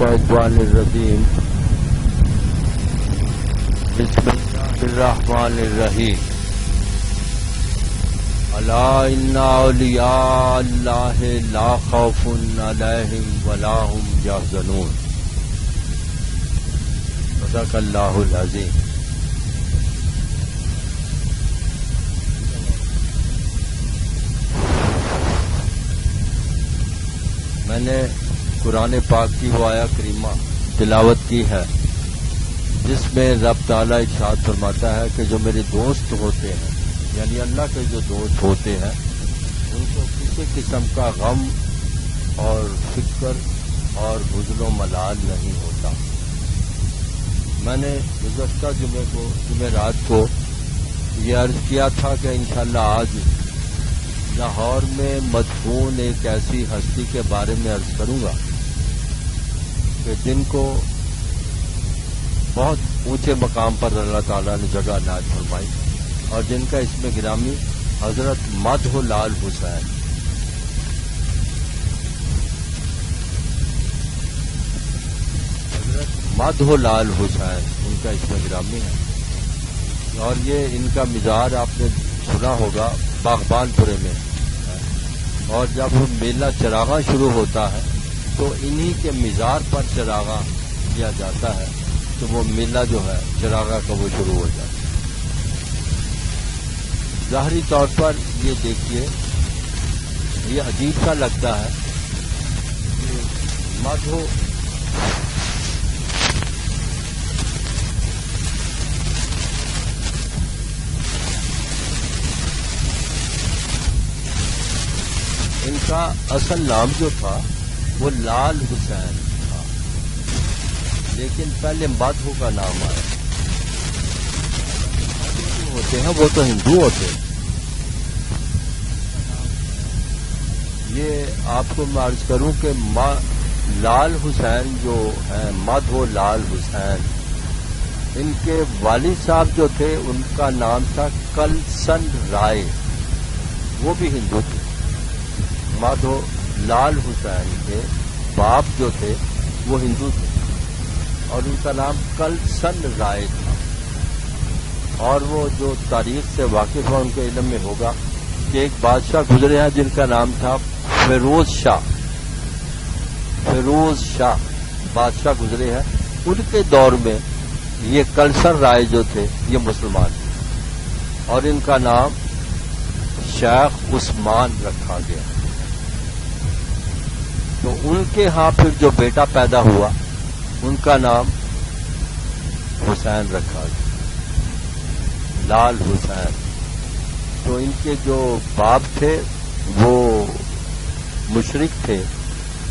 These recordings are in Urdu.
الشیطان الرجیم بسم اللہ الرحمن الرحیم الا ان اولیاء اللہ لا خوف علیہم ولا هم یحزنون صدق اللہ العظیم۔ میں نے قرآن پاک کی وہ آیا کریمہ تلاوت کی ہے جس میں رب تعالیٰ ارشاد فرماتا ہے کہ جو میرے دوست ہوتے ہیں یعنی اللہ کے جو دوست ہوتے ہیں ان کو کسی قسم کا غم اور فکر اور حزن و ملال نہیں ہوتا۔ میں نے گزشتہ جمعرات کو یہ عرض کیا تھا کہ انشاءاللہ آج لاہور میں مدفون ایک ایسی ہستی کے بارے میں عرض کروں گا کہ جن کو بہت اونچے مقام پر اللہ تعالیٰ نے جگہ عنایت فرمائی اور جن کا اسم گرامی حضرت مدح لال حسین۔ حضرت مدح لال حسین ان کا اسم گرامی ہے اور یہ ان کا مزار آپ نے سنا ہوگا باغبان پورے میں، اور جب میلہ چراغاں شروع ہوتا ہے تو انہی کے مزار پر چراغاں کیا جاتا ہے تو وہ میلہ جو ہے چراغاں کا وہ شروع ہو جاتا ہے۔ ظاہری طور پر یہ دیکھیے یہ عجیب سا لگتا ہے کہ مدھو ان کا اصل نام جو تھا وہ لال حسین تھا، لیکن پہلے مدھو کا نام آیا۔ ہوتے ہیں وہ تو ہندو ہوتے ہیں۔ یہ آپ کو میں عرض کروں کہ لال حسین جو ہیں مدھو لال حسین، ان کے والد صاحب جو تھے ان کا نام تھا کلسن رائے، وہ بھی ہندو تھے۔ مدھو لال حسین کے باپ جو تھے وہ ہندو تھے اور ان کا نام کلسن رائے تھا، اور وہ جو تاریخ سے واقف ہے ان کے علم میں ہوگا کہ ایک بادشاہ گزرے ہیں جن کا نام تھا فیروز شاہ بادشاہ گزرے ہیں، ان کے دور میں یہ کلسن رائے جو تھے یہ مسلمان تھے اور ان کا نام شیخ عثمان رکھا گیا۔ تو ان کے ہاں پھر جو بیٹا پیدا ہوا ان کا نام حسین رکھا گیا، لال حسین۔ تو ان کے جو باپ تھے وہ مشرک تھے،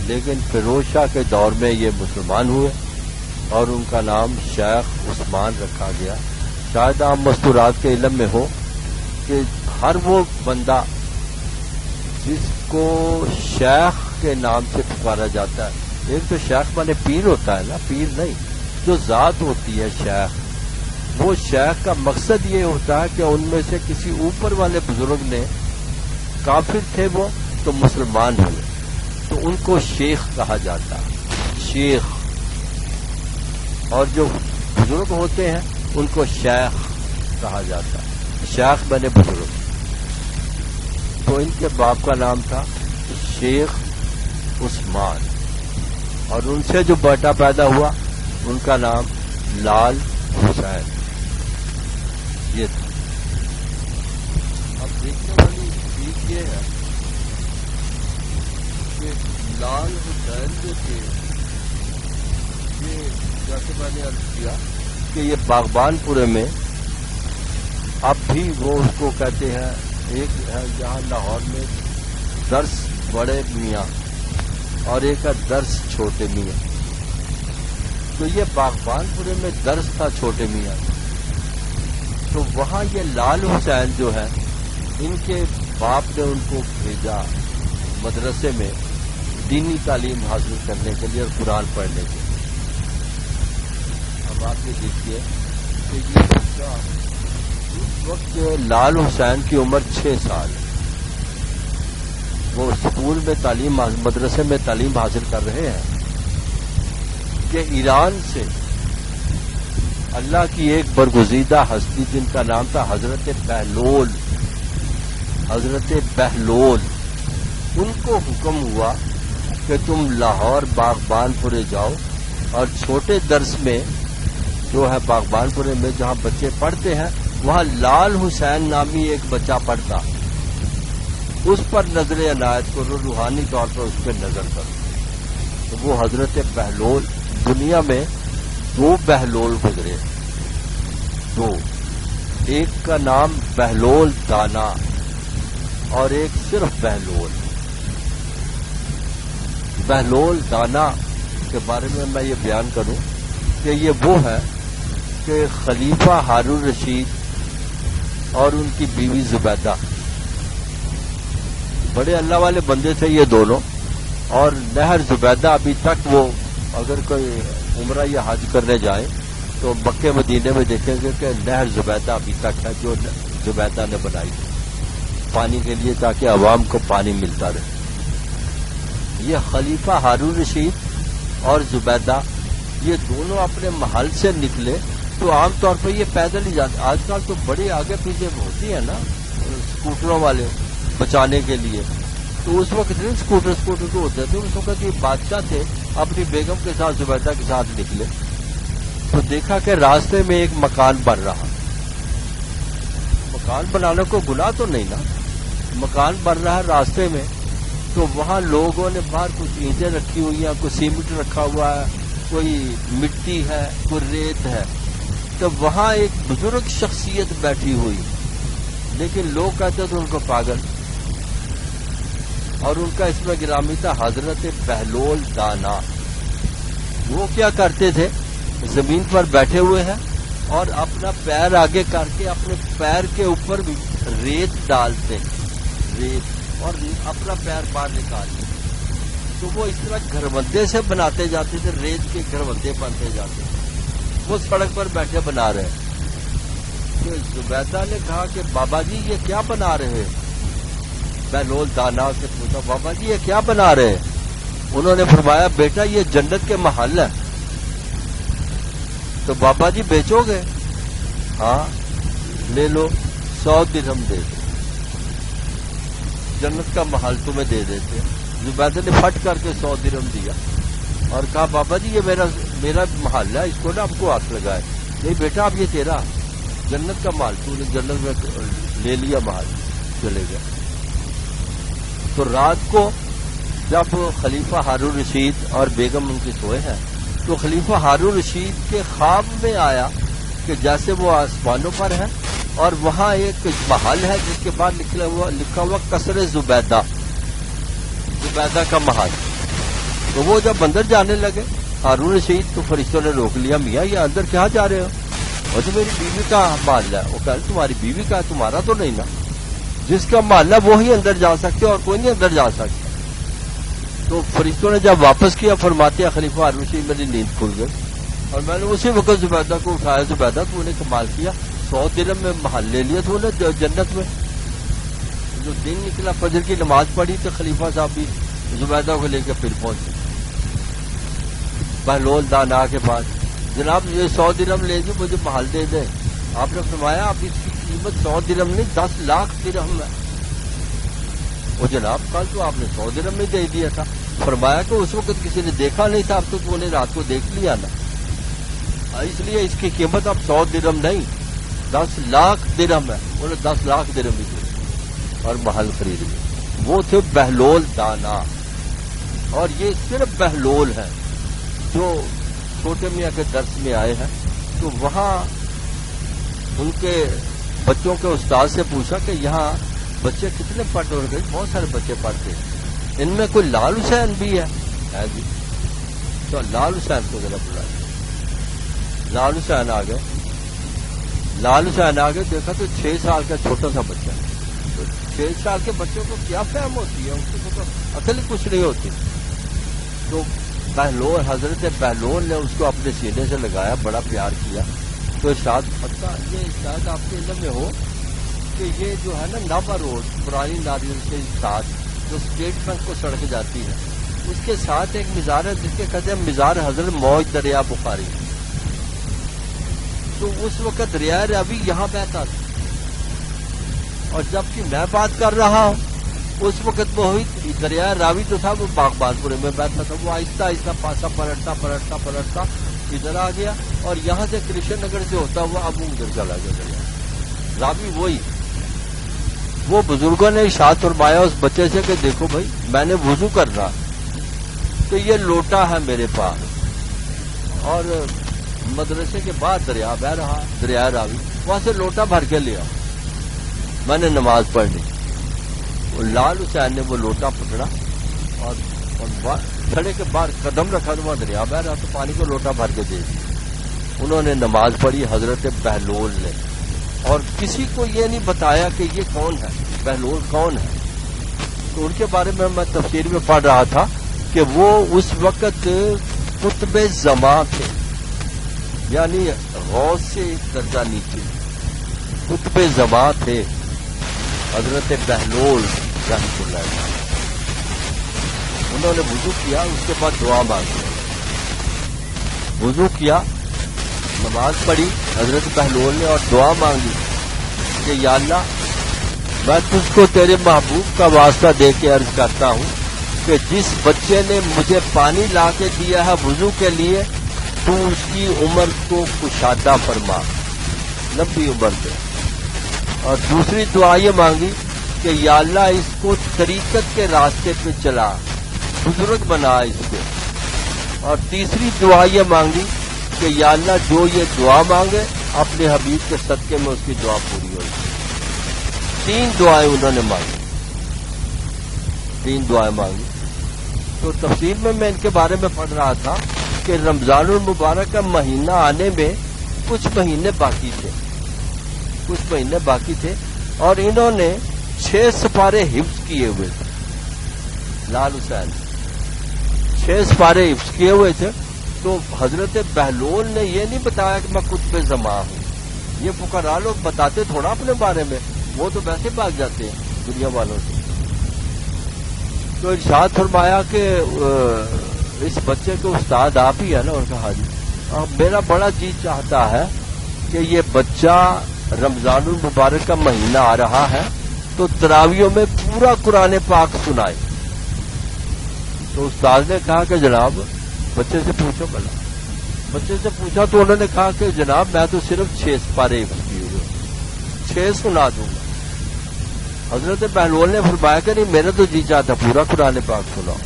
لیکن فیروز شاہ کے دور میں یہ مسلمان ہوئے اور ان کا نام شیخ عثمان رکھا گیا۔ شاید عام مستورات کے علم میں ہو کہ ہر وہ بندہ جس کو شیخ کے نام سے پکارا جاتا ہے، ایک تو شیخ مانے پیر ہوتا ہے نا، پیر نہیں، جو ذات ہوتی ہے شیخ، وہ شیخ کا مقصد یہ ہوتا ہے کہ ان میں سے کسی اوپر والے بزرگ نے، کافر تھے وہ تو مسلمان ہوئے تو ان کو شیخ کہا جاتا ہے، شیخ، اور جو بزرگ ہوتے ہیں ان کو شیخ کہا جاتا ہے، شیخ بنے بزرگ۔ تو ان کے باپ کا نام تھا شیخ عثمان اور ان سے جو بیٹا پیدا ہوا ان کا نام لال حسین یہ تھا۔ اب دیکھنے والی چیز یہ ہے کہ لال حسین جو تھے یہ جیسے میں نے عرض کیا کہ یہ باغبان پورے میں اب بھی وہ اس کو کہتے ہیں، ایک ہے جہاں لاہور میں درس بڑے میاں اور ایک ہے درس چھوٹے میاں، تو یہ باغبان پورے میں درس تھا چھوٹے میاں، تو وہاں یہ لال حسین جو ہے ان کے باپ نے ان کو بھیجا مدرسے میں دینی تعلیم حاصل کرنے کے لیے اور قرآن پڑھنے کے لیے۔ اب آپ یہ دیکھیے کہ یہ بچہ اس وقت لال حسین کی عمر 6 سال ہے، وہ اسکول میں تعلیم مدرسے میں تعلیم حاصل کر رہے ہیں کہ ایران سے اللہ کی ایک برگزیدہ ہستی جن کا نام تھا حضرت بہلول، حضرت بہلول، ان کو حکم ہوا کہ تم لاہور باغبان پورے جاؤ اور چھوٹے درس میں جو ہے باغبان پورے میں جہاں بچے پڑھتے ہیں وہاں لال حسین نامی ایک بچہ پڑھتا، اس پر نظر عنایت کرو، روحانی طور پر اس پہ نظر کرو۔ تو وہ حضرت بہلول، دنیا میں 2 بہلول گزرے، 2، ایک کا نام بہلول دانا اور ایک صرف بہلول۔ بہلول دانا کے بارے میں یہ بیان کروں کہ یہ وہ ہے کہ خلیفہ ہارون رشید اور ان کی بیوی زبیدہ بڑے اللہ والے بندے تھے یہ دونوں، اور نہر زبیدہ ابھی تک وہ اگر کوئی عمرہ یا حج کرنے جائے تو مکے مدینے میں دیکھیں گے کہ نہر زبیدہ ابھی تک ہے جو زبیدہ نے بنائی پانی کے لیے تاکہ عوام کو پانی ملتا رہے۔ یہ خلیفہ ہارون رشید اور زبیدہ یہ دونوں اپنے محل سے نکلے تو عام طور پر یہ پیدل ہی جاتے، آج کل تو بڑے آگے پیچھے ہوتی ہیں نا اسکوٹروں والے بچانے کے لیے، تو اس وقت نہیں اسکوٹر کو ہوتے تھے، اس وقت یہ بادشاہ تھے اپنی بیگم کے ساتھ زبیدہ کے ساتھ نکلے تو دیکھا کہ راستے میں ایک مکان بن رہا، مکان بنانے کو گناہ تو نہیں نا، مکان بن رہا ہے راستے میں، تو وہاں لوگوں نے باہر کچھ اینٹیں رکھی ہوئی ہیں، کوئی سیمنٹ رکھا ہوا ہے، کوئی مٹی ہے، کوئی ریت ہے، تو وہاں ایک بزرگ شخصیت بیٹھی ہوئی، لیکن لوگ کہتے تھے ان کو پاگل، اور ان کا اس میں گرامی تھا حضرت بہلول دانا۔ وہ کیا کرتے تھے، زمین پر بیٹھے ہوئے ہیں اور اپنا پیر آگے کر کے اپنے پیر کے اوپر بھی ریت ڈالتے، ریت، اور اپنا پیر باہر نکالتے، تو وہ اس طرح گھروندے سے بناتے جاتے تھے، ریت کے گھروندے بنتے جاتے تھے، وہ سڑک پر بیٹھے بنا رہے۔ تو زبیدہ نے کہا کہ بابا جی یہ کیا بنا رہے ہیں؟ بہلول دانا سے پوچھا بابا جی یہ کیا بنا رہے ہیں؟ انہوں نے فرمایا بیٹا یہ جنت کے محل ہے۔ تو بابا جی بیچو گے؟ ہاں لے لو، 100 درہم دے دو، جنت کا محل تمہیں دے دیتے۔ زبیدہ نے پھٹ کر کے 100 درہم دیا اور کہا بابا جی یہ میرا محل ہے، اس کو نا آپ کو ہاتھ لگائے۔ نہیں بیٹا اب یہ تیرا جنت کا محل، تو نے جنت میں لے لیا محل، چلے گیا۔ تو رات کو جب خلیفہ ہارون رشید اور بیگم ان کے سوئے ہیں تو خلیفہ ہارون رشید کے خواب میں آیا کہ جیسے وہ آسمانوں پر ہے اور وہاں ایک محل ہے جس کے بعد لکھا ہوا قصر زبیدہ، زبیدہ کا محل۔ تو وہ جب اندر جانے لگے ہارون رشید تو فرشتوں نے روک لیا، میاں یہ اندر کہاں جا رہے ہو؟ وہ تو میری بیوی کا محل ہے۔ وہ کہا تمہاری بیوی کا، تمہارا تو نہیں نا، جس کا محل ہے وہی اندر جا سکتے اور کوئی نہیں اندر جا سکتا۔ تو فرشتوں نے جب واپس کیا فرماتے ہیں خلیفہ ہارون رشید میری نیند کھل گئی اور میں نے اسی وقت زبیدہ کو اٹھایا، زبیدہ تو نے کمال کیا، 100 درہم میں محل لے لیا تو نے جنت میں۔ جو دن نکلا فجر کی نماز پڑھی تو خلیفہ صاحب بھی زبیدہ کو لے کے پھر پہنچے بہلول دانا کے پاس، جناب یہ 100 درہم لے کے مجھے محل دے دیں۔ آپ نے فرمایا اب اس کی قیمت 100 درہم نہیں 10 لاکھ درہم ہے۔ وہ جناب کل تو آپ نے 100 درہم میں دے دیا تھا۔ فرمایا کہ اس وقت کسی نے دیکھا نہیں تھا، اب تو تو نے رات کو دیکھ لیا نا، اس لیے اس کی قیمت اب 100 درہم نہیں 10 لاکھ درہم ہے۔ انہوں نے 10 لاکھ درہم ہی دے اور محل خرید لیا۔ وہ تھے بہلول دانا، اور یہ صرف بہلول ہیں جو چھوٹے میاں کے درس میں آئے ہیں۔ تو وہاں ان کے بچوں کے استاد سے پوچھا کہ یہاں بچے کتنے پڑھتے ہو گئے؟ بہت سارے بچے پڑھتے ہیں، ان میں کوئی لال حسین بھی ہے جی؟ تو لال حسین کو ذرا بلایا، لال حسین آ گئے، لال حسین آ گئے، دیکھا تو 6 سال کا چھوٹا سا بچہ، تو 6 سال کے بچوں کو کیا فہم ہوتی ہے، ان کو تو عقل کچھ نہیں ہوتی۔ تو بہلول حضرت بہلول نے اس کو اپنے سینے سے لگایا، بڑا پیار کیا۔ تو ارشاد پتہ یہ شاید آپ کے علم میں ہو کہ یہ جو ہے نا نابا روڈ پرانی ناریل کے ساتھ جو اسٹیٹ بینک کو سڑک جاتی ہے اس کے ساتھ ایک مزار ہے جس کے کہتے ہیں مزار حضرت موج دریا بخاری. تو اس وقت دریا راوی یہاں بہتا تھا، اور جبکہ میں بات کر رہا ہوں اس وقت وہی دریا راوی تو تھا وہ باغبان پورے میں بہتا تھا. وہ آہستہ آہستہ پاسا پلٹتا ادھر آ گیا، اور یہاں سے کرشن نگر سے ہوتا ہوا اب ادھر چلا گیا دریا. راوی وہی. وہ بزرگوں نے ارشاد فرمایا اس بچے سے کہ دیکھو بھائی میں نے وضو کر رہا تو یہ لوٹا ہے میرے پاس، اور مدرسے کے بعد دریا بہ رہا، دریا راوی، وہاں سے لوٹا بھر کے لیا، میں نے نماز پڑھ لی. لال حسین نے وہ لوٹا پکڑا اور کھڑے کے باہر قدم رکھا تو وہاں دریا بہ رہا، تو پانی کو لوٹا بھر کے دے دیا. انہوں نے نماز پڑھی حضرت بہلول نے، اور کسی کو یہ نہیں بتایا کہ یہ کون ہے، بہلول کون ہے. تو ان کے بارے میں تفسیر میں پڑھ رہا تھا کہ وہ اس وقت قطب زمان تھے، یعنی غوث سے ایک درجہ نیچے قطب زمان تھے حضرت بہلول رحمۃ اللہ علیہ. انہوں نے وضو کیا، اس کے بعد دعا مانگی. وضو کیا، نماز پڑھی حضرت بہلول نے، اور دعا مانگی کہ یا اللہ میں تجھ کو تیرے محبوب کا واسطہ دے کے عرض کرتا ہوں کہ جس بچے نے مجھے پانی لا کے دیا ہے وضو کے لیے، تو اس کی عمر کو کشادہ فرما، لمبی عمر دے. اور دوسری دعا یہ مانگی کہ یا اللہ اس کو طریقت کے راستے پہ چلا، بزرگ بنا اس کو. اور تیسری دعا یہ مانگی کہ یا اللہ جو یہ دعا مانگے اپنے حبیب کے صدقے میں اس کی دعا پوری ہو جائے. 3 دعائیں انہوں نے مانگی، 3 دعائیں مانگی. تو تفسیر میں ان کے بارے میں پڑھ رہا تھا کہ رمضان المبارک کا مہینہ آنے میں کچھ مہینے باقی تھے، اور انہوں نے 6 سپارے حفظ کیے ہوئے تھے. لال حسین 6 سپارے حفظ کیے ہوئے تھے. تو حضرت بہلول نے یہ نہیں بتایا کہ میں قطب زمان ہوں. یہ فقراء لوگ بتاتے تھوڑا اپنے بارے میں، وہ تو ویسے بھاگ جاتے ہیں دنیا والوں سے. تو ارشاد فرمایا کہ اس بچے کے استاد آپ ہی ہے نا؟ اور کہا جی میرا بڑا جی چاہتا ہے کہ یہ بچہ رمضان المبارک کا مہینہ آ رہا ہے تو تراویحوں میں پورا قرآن پاک سنائے. تو استاد نے کہا کہ جناب بچے سے پوچھو بلا. بچے سے پوچھا تو انہوں نے کہا کہ جناب میں تو صرف 6 سپارے حفظ کیے ہوئے، 6 سنا دوں گا. حضرت بہلول نے فرمایا کہ نہیں میرا تو جی چاہتا پورا قرآن پاک سناؤ.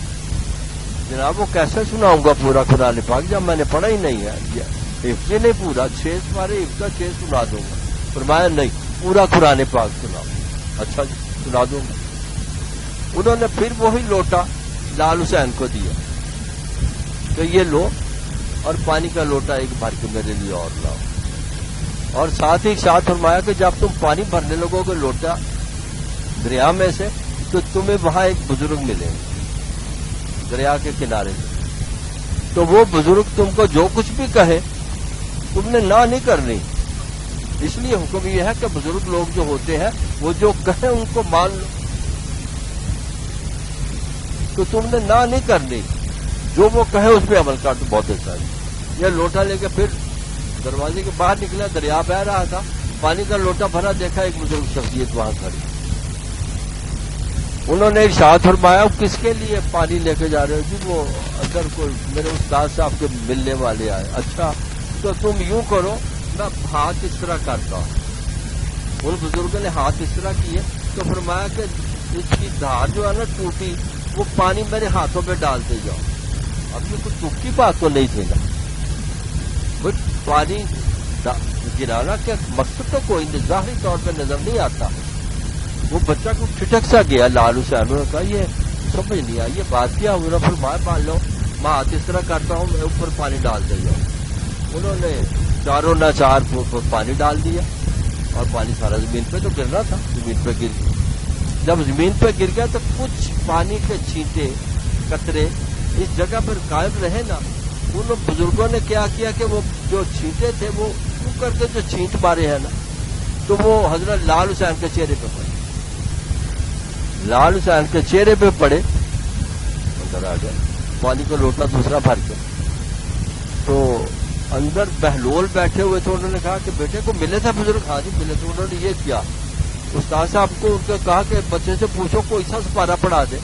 جناب وہ کیسے سناؤں گا پورا قرآن پاک جب میں نے پڑھا ہی نہیں ہے، حفظ ہی نہیں پورا. 6 سپارے حفظ کا 6 سنا دوں گا. فرمایا نہیں پورا قرآن پاک سناؤ. اچھا جی سنا دوں گا. انہوں نے پھر وہی لوٹا لال حسین کو دیا کہ یہ لو، اور پانی کا لوٹا ایک بھر کے میرے لیے اور لاؤ. اور ساتھ ہی ساتھ فرمایا کہ جب تم پانی بھرنے لگو گے لوٹا دریا میں سے تو تمہیں وہاں ایک بزرگ ملے گا دریا کے کنارے سے. تو وہ بزرگ تم کو جو کچھ بھی کہے تم نے نہ نہیں کرنی. اس لیے حکم یہ ہے کہ بزرگ لوگ جو ہوتے ہیں وہ جو کہیں ان کو مان لو. تو تم نے نہ نہیں کرنی، جو وہ کہے اس پہ عمل کر. تو بہت اچھا ہے. یہ لوٹا لے کے پھر دروازے کے باہر نکلا، دریا بہ رہا تھا، پانی کا لوٹا بھرا، دیکھا ایک بزرگ شخصیت وہاں کھڑی. انہوں نے ارشاد فرمایا کس کے لیے پانی لے کے جا رہے ہو؟ جی وہ اگر کوئی میرے استاد صاحب کے ملنے والے آئے. اچھا تو تم یوں کرو، میں ہاتھ اس طرح کرتا ہوں. ان بزرگوں نے ہاتھ اس طرح کیے تو فرمایا کہ اس کی دھار جو ہے نا ٹوٹی، وہ پانی میرے ہاتھوں پہ ڈالتے جاؤ. اب یہ کچھ دکھ کی بات تو نہیں تھی نا، پانی گرانا کیا مقصد تو کوئی ظاہری طور پہ نظر نہیں آتا. وہ بچہ کو ٹھٹک سا گیا. لال حسین نے کہا یہ سمجھ نہیں آئی یہ بات کیا ہوا. پھر مار مان لو، میں ہاتھ اس طرح کرتا ہوں، میں اوپر پانی ڈالتے جاؤں. انہوں نے چاروں نہ چار پانی ڈال دیا اور پانی سارا زمین پہ تو گرنا تھا، زمین پہ گر گیا. جب زمین پہ گر گیا تو کچھ پانی کے چھینٹے قطرے اس جگہ پر قائم رہے نا. ان بزرگوں نے کیا کیا کہ وہ جو چھینٹے تھے وہ کر کے جو چھینٹ مارے ہیں نا، تو وہ حضرت لال حسین کے چہرے پہ پڑے. لال حسین کے چہرے پہ پڑے، اندر آ گیا. پانی کا لوٹا دوسرا بھر کے. تو اندر بہلول بیٹھے ہوئے تھے, انہوں نے کہا کہ بیٹے کو ملے تھے بزرگ. ہاں جی ملے تھے. انہوں نے یہ کیا, استاد صاحب کو ان کو کہا کہ بچے سے پوچھو کوئی سا سپارہ پڑھا دے.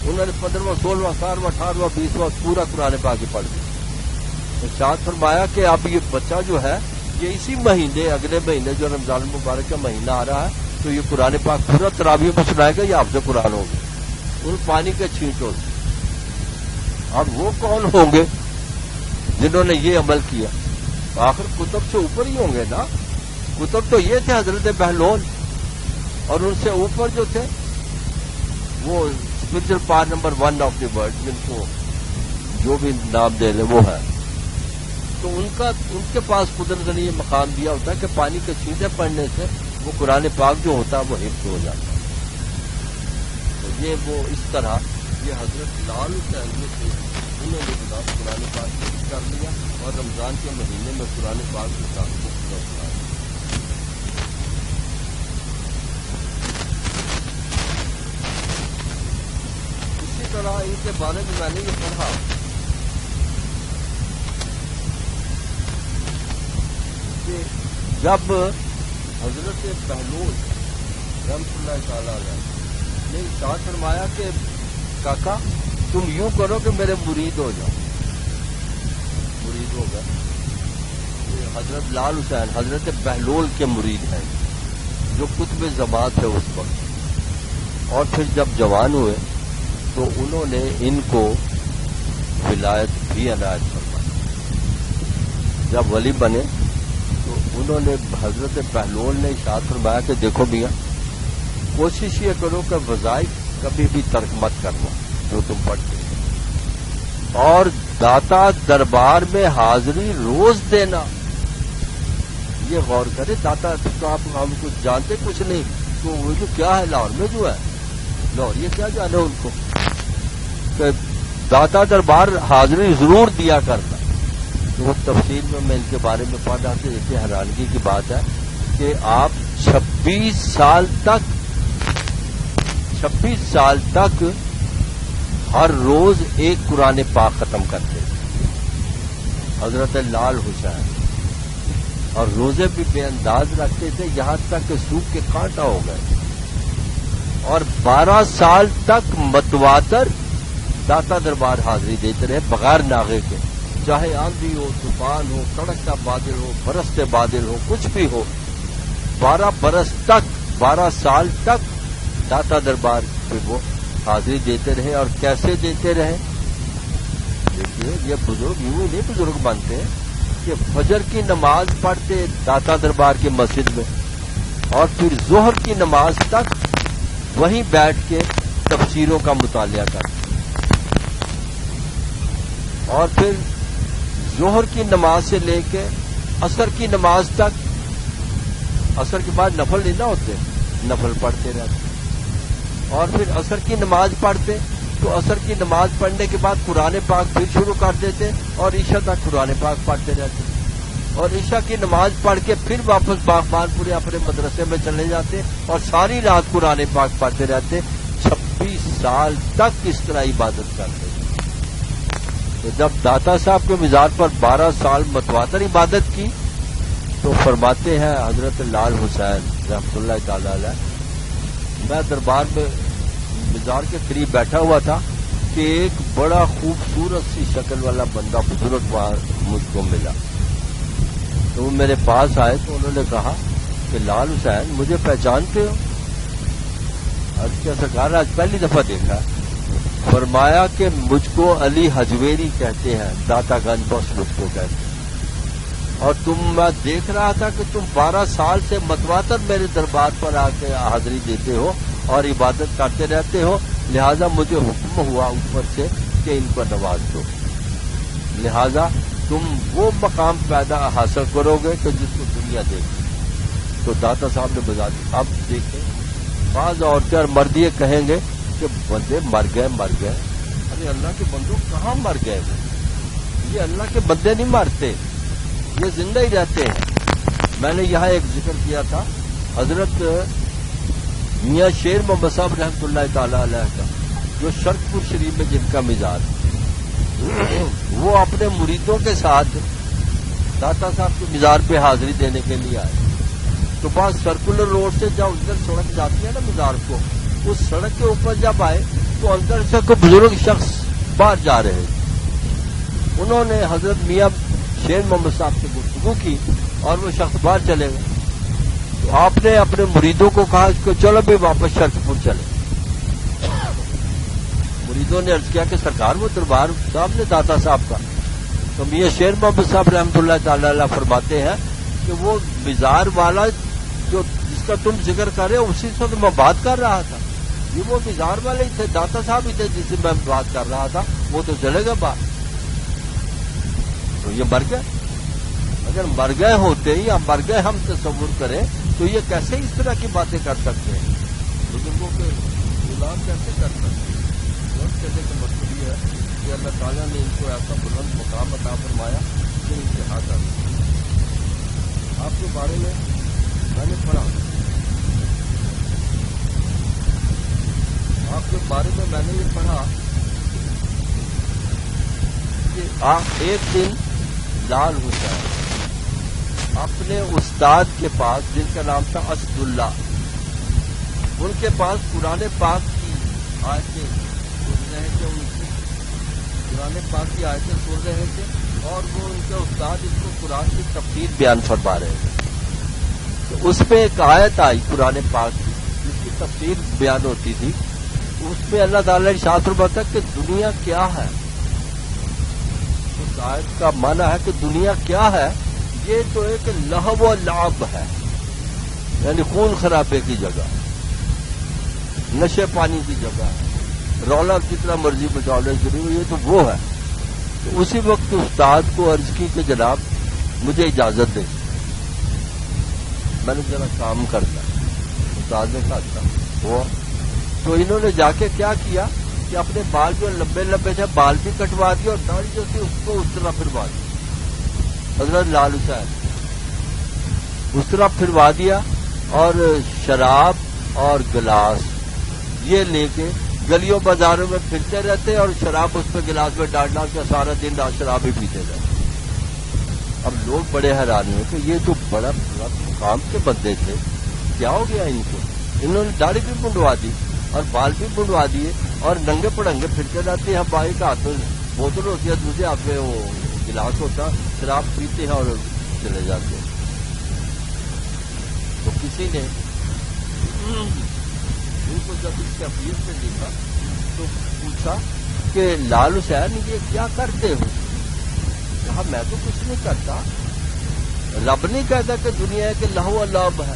انہوں نے 15واں 16واں 17واں 18واں 20واں پورا قرآن پاک پڑھ دیا. ارشاد فرمایا کہ اب یہ بچہ جو ہے یہ اسی مہینے اگلے مہینے جو رمضان المبارک کا مہینہ آ رہا ہے تو یہ قرآن پاک پورا تراویح میں سنائے گا, یہ حافظ قرآن ہوگا ان پانی کے چھینٹوں سے. اب وہ کون ہوں گے جنہوں نے یہ عمل کیا؟ آخر کتب سے اوپر ہی ہوں گے نا. کتب تو یہ تھے حضرت بہلول, اور ان سے اوپر جو تھے وہ اسپرچل پار نمبر 1 آف دی ورلڈ, جن کو جو بھی نام دے لے وہ ہے. تو ان کے پاس قدرت نے یہ مقام دیا ہوتا ہے کہ پانی کے چھینٹے پڑنے سے وہ قرآن پاک جو ہوتا ہے وہ حفظ ہو جاتا ہے. تو یہ وہ اس طرح یہ حضرت لال حسین جو تھے انہوں نے قرآن پاک حفظ کر لیا اور رمضان کے مہینے میں قرآن پاک کے ساتھ کو پورا سنایا. اسی طرح ان کے بارے میں میں نے یہ پڑھا کہ جب حضرت بہلول رحمۃ اللہ تعالی علیہ نے ارشاد فرمایا کہ کاکا تم یوں کرو کہ میرے مرید ہو جاؤ. مرید ہو گئے. حضرت لال حسین حضرت بہلول کے مرید ہیں جو قطب زمان تھے اس وقت. اور پھر جب جوان ہوئے تو انہوں نے ان کو ولایت بھی عنایت فرمائی. جب ولی بنے تو انہوں نے حضرت بہلول نے ارشاد فرمایا کہ دیکھو میاں کوشش یہ کرو کہ وظائف کبھی بھی ترک مت کرنا جو تم پڑھتے ہو, اور داتا دربار میں حاضری روز دینا. یہ غور کرے, داتا تو آپ ہم کچھ جانتے کچھ نہیں, تو وہ جو کیا ہے لاہور میں جو ہے لاہور یہ کیا جانے ان کو کہ داتا دربار حاضری ضرور دیا کرنا. وہ تفصیل میں ان کے بارے میں پڑھ رہا تھا. دیکھیے حیرانگی کی بات ہے کہ آپ 26 سال تک ہر روز ایک قرآن پاک ختم کرتے حضرت لال حسین, اور روزے بھی بے انداز رکھتے تھے یہاں تک کہ سوکھ کے کانٹا ہو گئے. اور 12 سال تک متواتر داتا دربار حاضری دیتے رہے بغیر ناغے کے, چاہے آندھی ہو طوفان ہو کڑکتا بادل ہو برستے بادل ہو کچھ بھی ہو. 12 سال تک داتا دربار پہ وہ حاضری دیتے رہے. اور کیسے دیتے رہے؟ دیکھیے یہ بزرگ یوں ہی نہیں بزرگ بنتے کہ فجر کی نماز پڑھتے داتا دربار کی مسجد میں, اور پھر ظہر کی نماز تک وہیں بیٹھ کے تفسیروں کا مطالعہ کرتے, اور پھر ظہر کی نماز سے لے کے عصر کی نماز تک, عصر کے بعد نفل نہیں نہ ہوتے, نفل پڑھتے رہتے, اور پھر عصر کی نماز پڑھتے تو عصر کی نماز پڑھنے کے بعد قرآن پاک پھر شروع کر دیتے اور عشاء تک قرآن پاک پڑھتے رہتے, اور عشاء کی نماز پڑھ کے پھر واپس باغبان پورے اپنے مدرسے میں چلے جاتے اور ساری رات قرآن پاک پڑھتے رہتے. 26 سال تک اس طرح عبادت کرتے. تو جب داتا صاحب کے مزار پر 12 سال متواتر عبادت کی تو فرماتے ہیں حضرت لال حسین رحمۃ اللہ تعالی علیہ, میں دربار میں مزار کے قریب بیٹھا ہوا تھا کہ ایک بڑا خوبصورت سی شکل والا بندہ بزرگ مجھ کو ملا. تو وہ میرے پاس آئے تو انہوں نے کہا کہ لال حسین مجھے پہچانتے ہو؟ عرض کیا سرکار آج پہلی دفعہ دیکھا. فرمایا کہ مجھ کو علی حجویری کہتے ہیں, داتا گنج بخش مجھ کو کہتے ہیں, اور میں دیکھ رہا تھا کہ تم 12 سال سے متواتر میرے دربار پر آ کے حاضری دیتے ہو اور عبادت کرتے رہتے ہو, لہذا مجھے حکم ہوا اوپر سے کہ ان کو نواز دو, لہذا تم وہ مقام پیدا حاصل کرو گے کہ جس کو دنیا دیکھے. تو داتا صاحب نے بتا دی. اب دیکھیں بعض عورتیں اور مرد یہ کہیں گے کہ بندے مر گئے. ارے اللہ کے بندوں کہاں مر گئے؟ یہ اللہ کے بندے نہیں مرتے, یہ زندہ ہی رہتے ہیں. میں نے یہاں ایک ذکر کیا تھا حضرت میاں شیر محمد صاحب رحمۃ اللہ تعالی علیہ کا, جو شرقپور شریف میں جن کا مزار, وہ اپنے مریدوں کے ساتھ داتا صاحب کے مزار پہ حاضری دینے کے لیے آئے. تو بعض سرکولر روڈ سے جب ادھر سڑک جاتی ہے نا مزار کو، اس سڑک کے اوپر جب آئے تو اندر سے کوئی بزرگ شخص باہر جا رہے تھے. انہوں نے حضرت میاں شیر محمد صاحب سے گفتگو کی اور وہ شخص باہر چلے گئے. تو آپ نے اپنے مریدوں کو کہا کہ چلو بھی واپس شرط پور چلے. مریدوں نے عرض کیا کہ سرکار وہ دربار صاحب نے داتا صاحب کا. تو میاں شیر محمد صاحب رحمۃ اللہ تعالی علیہ فرماتے ہیں کہ وہ مزار والا جو جس کا تم ذکر کر رہے ہو اسی سے تو میں بات کر رہا تھا. یہ وہ مزار والے ہی تھے، داتا صاحب ہی تھے جس سے میں بات کر رہا تھا. وہ تو چلے گا باہر. تو یہ مر گئے. اگر مر گئے ہوتے یا مر گئے ہم تصور کریں تو یہ کیسے اس طرح کی باتیں کر سکتے ہیں؟ بزرگوں کے غلام کیسے کر سکتے ہیں؟ کہنے کا مطلب یہ ہے کہ اللہ تعالیٰ نے ان کو ایسا بلند مقام عطا فرمایا کہ انتہا کر. آپ کے بارے میں نے پڑھا، آپ کے بارے میں نے یہ پڑھا کہ ایک دن لال حسین اپنے استاد کے پاس جن کا نام تھا اسد اللہ، ان کے پاس قرآن پاک کی آیتیں سن رہے تھے. ان کی قرآن پاک کی آیتیں سن رہے تھے اور وہ ان کے استاد اس کو قرآن کی تفسیر بیان فرما رہے تھے. تو اس پہ ایک آیت آئی قرآن پاک کی جس کی تفسیر بیان ہوتی تھی. اس میں اللہ تعالی نے ارشاد فرمایا کہ دنیا کیا ہے. اس آیت کا معنی ہے کہ دنیا کیا ہے؟ یہ تو ایک لہو و لعب ہے، یعنی خون خرابے کی جگہ، نشے پانی کی جگہ ہے، رولا جتنا مرضی بچا لے ضرور. یہ تو وہ ہے. تو اسی وقت استاد کو عرض کی کہ جناب مجھے اجازت دیں، میں نے ذرا کام کرتا. استاد نے کہا تھا وہ. تو انہوں نے جا کے کیا کیا کہ اپنے بال جو لمبے لمبے تھے بال بھی کٹوا دیا اور داڑھی جو تھی اس کو اس طرح پھروا دی. حضرت لال حسین اس طرح پھروا دیا اور شراب اور گلاس یہ لے کے گلیوں بازاروں میں پھرتے رہتے اور شراب اس پہ گلاس میں ڈال ڈال کے سارا دن رات شراب ہی پیتے رہتے. اب لوگ بڑے حیران ہوئے کہ یہ تو بڑا مقام کے بندے تھے، کیا ہو گیا ان کو؟ انہوں نے داڑھی بھی منڈوا دی اور بال بھی منڈوا دیے اور ننگے پڑنگے پھرتے رہتے ہیں. بھائی کا ہاتھ بوتل ہوتی ہے، دوسرے ہاتھ میں وہ گلاس ہوتا، شراب پیتے ہیں اور چلے جاتے ہیں. تو کسی نے ان کو جب اس کیفیت سے دیکھا تو پوچھا کہ لال حسین یہ کیا کرتے ہو؟ کہا میں تو کچھ نہیں کرتا. رب نہیں کہتا کہ دنیا کے لہو لعب ہے،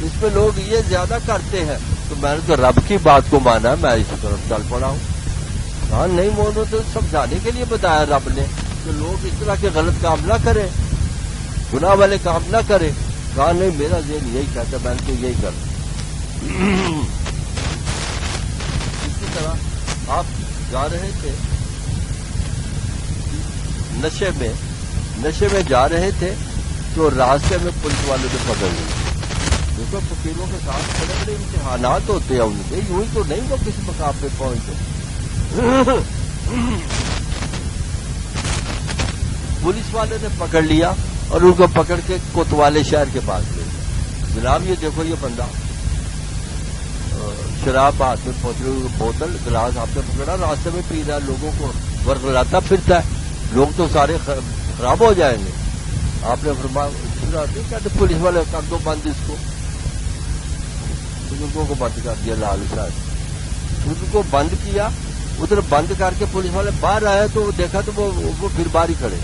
اس پہ لوگ یہ زیادہ کرتے ہیں. تو میں نے تو رب کی بات کو مانا، میں اسی طرف چل پڑا ہوں. ہاں نہیں مونو تو سمجھانے کے لیے بتایا رب نے کہ لوگ اس طرح کے غلط کام نہ کریں، گناہ والے کام نہ کریں. کہا نہیں میرا ذہن یہی کہتا، میں نے تو یہی کرتا. اسی طرح آپ جا رہے تھے نشے میں جا رہے تھے تو راستے میں پولیس والوں نے پکڑ لی. دیکھو فقیروں کے ساتھ بڑے بڑے امتحانات ہوتے ہیں ان کے، یوں ہی تو نہیں وہ کسی مقام پہ پہنچتے. پولیس والے نے پکڑ لیا اور ان کو پکڑ کے کوتوالے شہر کے پاس لے گیا. جناب یہ دیکھو یہ بندہ شراب ہاتھ میں بوتل گلاس ہاتھ میں پکڑا راستے میں پی رہا ہے، لوگوں کو ورغلاتا پھرتا ہے. لوگ تو سارے خراب ہو جائیں گے. آپ نے فرمایا کہتے پولیس والے کر دو بند اس کو. بزرگوں کو بند کر دیا لال حسین. بزرگ کو بند کیا، ادھر بند کر کے پولیس والے باہر آئے تو دیکھا تو وہ پھر باہر ہی کھڑے.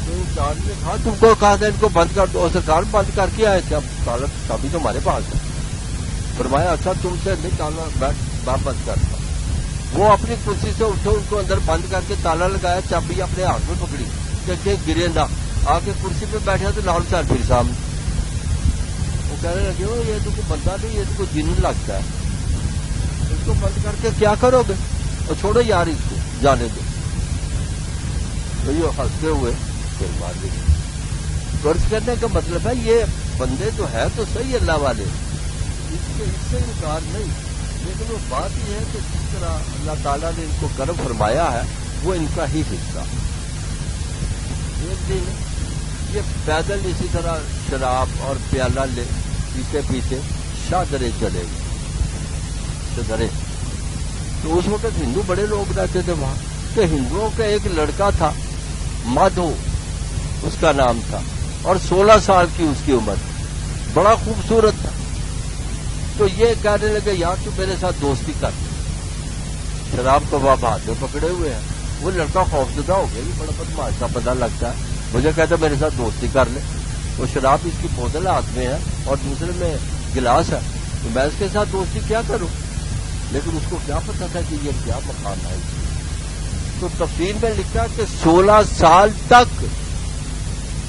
تو انسان نے کہا تم کو کہا تھا ان کو بند کر دو، اور سرکار بند کر کے آئے تھے. اب چابی تو ہمارے پاس ہے. فرمایا اچھا تم سے نہیں تالا میں بند کرتا. وہ اپنی کرسی سے اٹھے، ان کو اندر بند کر کے تالا لگایا، چابی اپنے ہاتھ میں پکڑی کہ گرے نہ. آ کے کرسی پہ بیٹھا تو لال حسین پھر سامنے. وہ کہنے لگے یہ تو کوئی بندہ نہیں، یہ تو کوئی جن لگتا ہے، اس کو بند کر کے کیا کرو گے؟ اور چھوڑو یار اس کو جانے دو. تو یہ ہنستے ہوئے پھر مار دیں. قرض کرنے کا مطلب ہے یہ بندے تو ہے تو صحیح اللہ والے، اس سے انکار نہیں. لیکن وہ بات یہ ہے کہ جس طرح اللہ تعالیٰ نے ان کو کرم فرمایا ہے وہ ان کا ہی حصہ. ایک دن یہ پیدل اسی طرح شراب اور پیالہ لے پیتے پیتے شاہدرے چلے گئے. شاہدرے تو اس وقت ہندو بڑے لوگ رہتے تھے وہاں. کہ ہندوؤں کا ایک لڑکا تھا مادھو اس کا نام تھا اور 16 سال کی اس کی عمر تھی. بڑا خوبصورت تھا. تو یہ کہنے لگے یا تو میرے ساتھ دوستی کر. شراب کا باپ ہاتھ میں پکڑے ہوئے ہیں. وہ لڑکا خوفزدہ ہو گیا. یہ بڑا بدماش کا پتہ لگتا ہے. مجھے کہتا میرے ساتھ دوستی کر لے. وہ شراب اس کی بوتل ہاتھ میں ہے اور دوسرے میں گلاس ہے. تو میں اس کے ساتھ دوستی کیا کروں. لیکن اس کو کیا پتا تھا کہ یہ کیا مقام ہے. تو تفسیر میں لکھا کہ 16 سال تک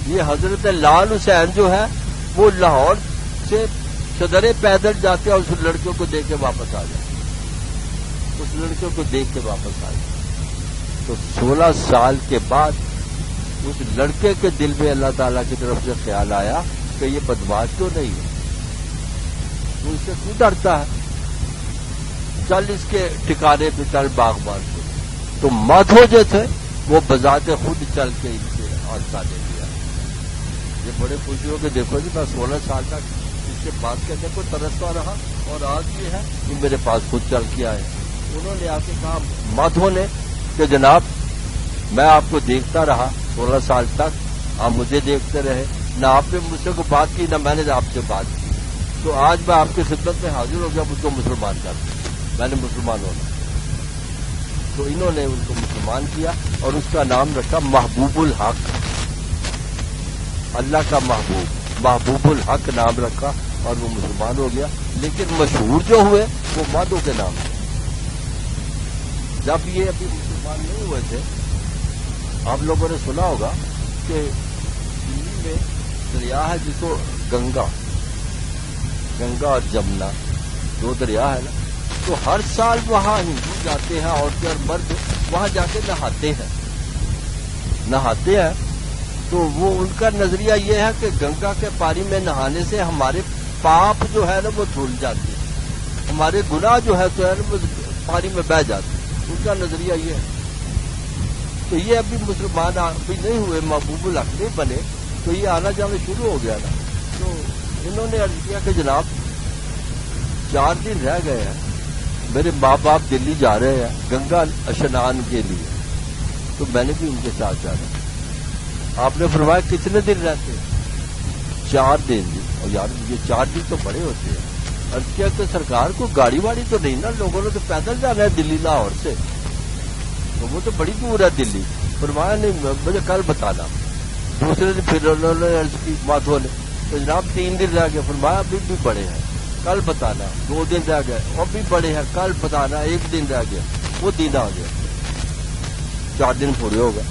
یہ حضرت لال حسین جو ہے وہ لاہور سے شدرے پیدل جاتے اور اس لڑکیوں کو دیکھ کے واپس آ جاتے. اس لڑکیوں کو دیکھ کے واپس آ جاتے. تو 16 سال کے بعد اس لڑکے کے دل میں اللہ تعالیٰ کی طرف سے خیال آیا کہ یہ بدماش تو نہیں ہے. تو اس سے کیوں ڈرتا ہے. چل اس کے ٹھکانے پہ چل باغبان کو. تو مادھو جو تھے وہ بذات خود چل کے ان سے حادثہ لے لیا. یہ بڑے خوشی ہو کے دیکھو جی میں 16 سال تک اس سے بات کرنے کو ترستا رہا اور آج یہ ہے کہ میرے پاس خود چل کے آئے. انہوں نے آ کے کہا مادھو نے کہ جناب میں آپ کو دیکھتا رہا 16 سال تک. آپ مجھے دیکھتے رہے. نہ آپ نے مجھ سے کو بات کی نہ میں نے آپ سے بات کی. تو آج میں آپ کی خدمت میں حاضر ہو گیا. مجھ کو مسلمان کر دیا. میں نے مسلمان ہونا. تو انہوں نے ان کو مسلمان کیا اور اس کا نام رکھا محبوب الحق. اللہ کا محبوب الحق نام رکھا اور وہ مسلمان ہو گیا. لیکن مشہور جو ہوئے وہ مادھو کے نام سے. جب یہ ابھی مسلمان نہیں ہوئے تھے آپ لوگوں نے سنا ہوگا کہ دلی میں دریا ہے جس کو گنگا اور جمنا 2 دریا ہے نا. تو ہر سال وہاں ہندو جاتے ہیں عورتیں اور مرد وہاں جا کے نہاتے ہیں. تو وہ ان کا نظریہ یہ ہے کہ گنگا کے پانی میں نہانے سے ہمارے پاپ جو ہے نا وہ دھل جاتے ہیں. ہمارے گناہ جو ہے تو ہے نا وہ پانی میں بہہ جاتے ہیں. ان کا نظریہ یہ ہے. تو یہ ابھی مسلمان ابھی نہیں ہوئے محبوب الحق نہیں بنے تو یہ آنا جانا شروع ہو گیا نا. تو انہوں نے عرض کیا کہ جناب 4 دن رہ گئے ہیں. میرے ماں باپ دلی جا رہے ہیں گنگا اشنان کے لیے. تو میں نے بھی ان کے ساتھ جانا. آپ نے فرمایا کتنے دن رہتے ہیں. 4 دن. اور یار یہ 4 دن تو بڑے ہوتے ہیں. عرض کیا کہ سرکار کو گاڑی واڑی تو نہیں نا. لوگوں نے تو پیدل جانا ہے دلی لاہور سے. تو وہ تو بڑی دور ہے دلی. فرمایا نہیں مجھے کل بتانا. دوسرے دن پھر انہوں نے عرض کی مادھو نے تو جناب 3 دن رہ گئے. فرمایا ابھی بھی بڑے ہیں کل بتانا. 2 دن رہ گئے اور بھی بڑے ہیں کل بتانا. 1 دن رہ گیا وہ دن آ گیا. 4 دن پورے ہو گئے.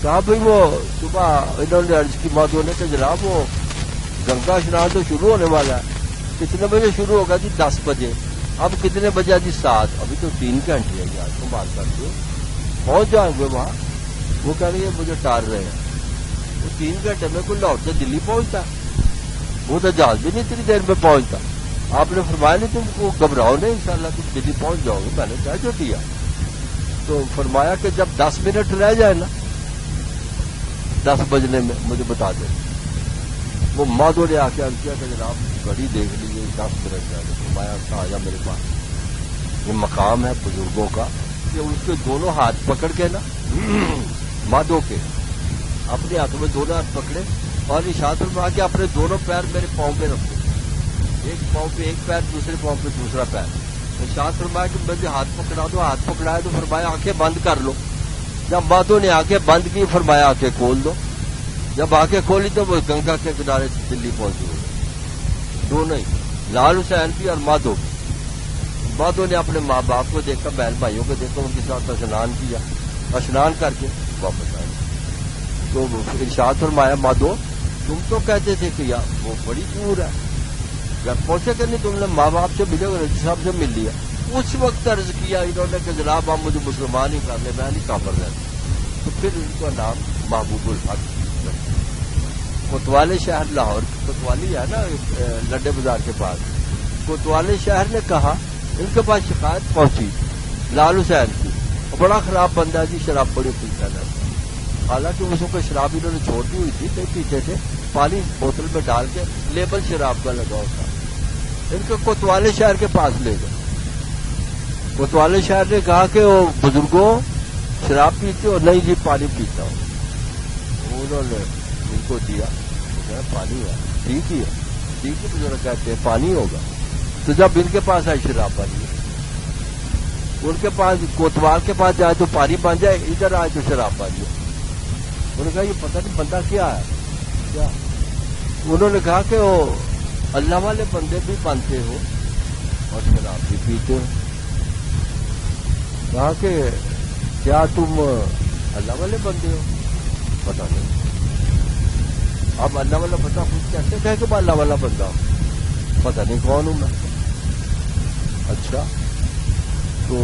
کہا بھائی وہ صبح انہوں نے عرض کی مادھو نے کہ جناب وہ گنگا اسنان تو شروع ہونے والا ہے. کتنے بجے شروع ہوگا جی 10 بجے. اب کتنے بجے جی 7. ابھی تو 3 گھنٹے ہیں یار تم بات کرتے ہو. پہنچ جائیں گے وہاں. وہ کہہ رہی ہے مجھے ٹار رہے ہیں. وہ 3 گھنٹے میں کوئی لاہور سے دلی پہنچتا. وہ تو جہاز بھی نہیں اتنی دیر میں پہنچتا. آپ نے فرمایا نہیں تم کو گھبراؤ نہیں انشاءاللہ تم دلی پہنچ جاؤ گے. میں نے کہا جو دیا. تو فرمایا کہ جب 10 منٹ رہ جائے نا 10 بجنے میں مجھے بتا دیں. وہ مادھو نے آ کے عرض کیا کہ جناب گھڑی دیکھ لیجیے 10 منٹ رہ گئے. فرمایا آیا میرے پاس. یہ مقام ہے بزرگوں کا کہ اس کے دونوں ہاتھ پکڑ کے نا مادھو کے اپنے ہاتھوں میں دونوں ہاتھ پکڑے اور ارشاد فرمایا کہ اپنے دونوں پیر میرے پاؤں پہ رکھو. ایک پاؤں پہ ایک پیر دوسرے پاؤں پہ دوسرا پیر. ارشاد فرمایا کہ مجھے ہاتھ پکڑا دو. ہاتھ پکڑایا تو فرمایا آنکھیں بند کر لو. جب مادھو نے آنکھیں بند کی فرمایا آنکھیں کھول دو. جب آنکھیں کھولی تو وہ گنگا کے کنارے سے دلی پہنچ گئے. دونوں ہی لال حسین بھی اور مادھو بھی. مادھو نے اپنے ماں باپ کو دیکھا بہن بھائیوں کو دیکھا ان کے ساتھ اسنان کیا. اسنان کر کے واپس آئے. تو ارشاد فرمایا مادھو تم تو کہتے تھے کہ یار وہ بڑی دور ہے. جب پہنچے کہ نہیں تم نے ماں باپ سے ملے رضی صاحب سے مل لیا. اس وقت عرض کیا انہوں نے کہ جناب آپ مجھے مسلمان ہی کر لیں میں نہیں کافر رہتا. تو پھر ان کا نام محبوب الحق. کوتوالے شہر لاہور کوتوالی ہے نا لڈے بازار کے پاس. کوتوالے شہر نے کہا ان کے پاس شکایت پہنچی لال حسین کی، بڑا خراب بندہ جی، شراب بڑی پیتا رہتا، حالانکہ اس کو شراب انہوں نے چھوڑ دی ہوئی تھی، نہیں پیتے تھے، پانی بوتل میں ڈال کے لیبل شراب کا لگا ہوتا، ان کو کوتوالے شہر کے پاس لے گئے۔ کوتوالے شہر نے کہا کہ وہ بزرگوں شراب پیتے ہو؟ نہیں جی پانی پیتا ہوں۔ انہوں نے ان کو دیا، پانی ہے، ٹھیک ہی ہے، ٹھیک ہے، بزرگ کہتے ہیں پانی ہوگا۔ تو جب ان کے پاس آئی شراب بن گئی، ان کے پاس کوتوال کے پاس جائے تو پانی بن جائے، ادھر آئے تو شراب بن جائے۔ انہوں نے کہا یہ پتہ نہیں بندہ کیا ہے کیا؟ انہوں نے کہا کہ وہ اللہ والے بندے بھی بنتے ہو اور شراب بھی پیتے ہو۔ کہا کہ کیا تم اللہ والے بندے ہو؟ پتہ نہیں۔ اب اللہ والا بندہ خود کیسے کہے کہ میں اللہ والا بندہ ہوں؟ پتہ نہیں کون ہوں میں۔ اچھا تو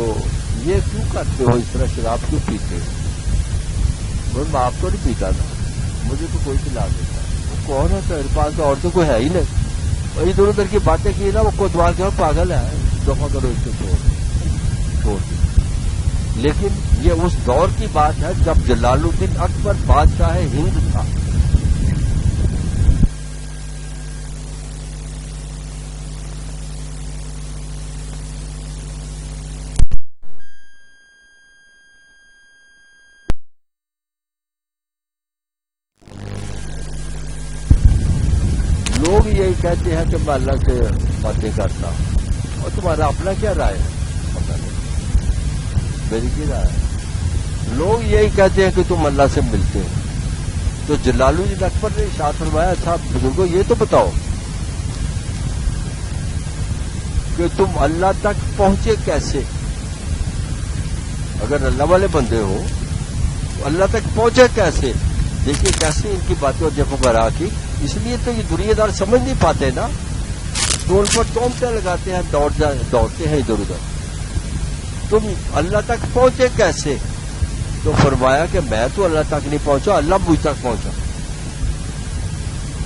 یہ کیوں کرتے ہو اس طرح، شراب کیوں پیتے ہو؟ میں آپ تو نہیں پیتا تھا، مجھے تو کوئی پلا دیتا۔ وہ کون ہوتا ہے؟ میرے پاس تو اور تو کوئی ہے ہی نہیں۔ اور ادھر ادھر کی باتیں کی نا، وہ کوتوال کے پاگل ہے، دفعہ کرو اس کو چھوڑ دو۔ لیکن یہ اس دور کی بات ہے جب جلال الدین اکبر بادشاہ ہند تھا۔ لوگ یہی کہتے ہیں کہ میں اللہ سے باتیں کرتا ہوں، اور تمہارا اپنا کیا رائے ہے؟ پتہ نہیں، میری کی رائے ہے۔ لوگ یہی کہتے ہیں کہ تم اللہ سے ملتے ہو۔ تو جلال الدین اکبر نے ارشاد فرمایا اچھا بزرگوں یہ تو بتاؤ کہ تم اللہ تک پہنچے کیسے؟ اگر اللہ والے بندے ہو تو اللہ تک پہنچے کیسے؟ دیکھیے کیسے ان کی باتیں اور جب وغیرہ کی، اس لیے تو یہ دنیا دار سمجھ نہیں پاتے نا، تو ان پر تومتیں لگاتے ہیں، دوڑتے ہیں ادھر ادھر۔ تم اللہ تک پہنچے کیسے؟ تو فرمایا کہ میں تو اللہ تک نہیں پہنچا، اللہ مجھ تک پہنچا۔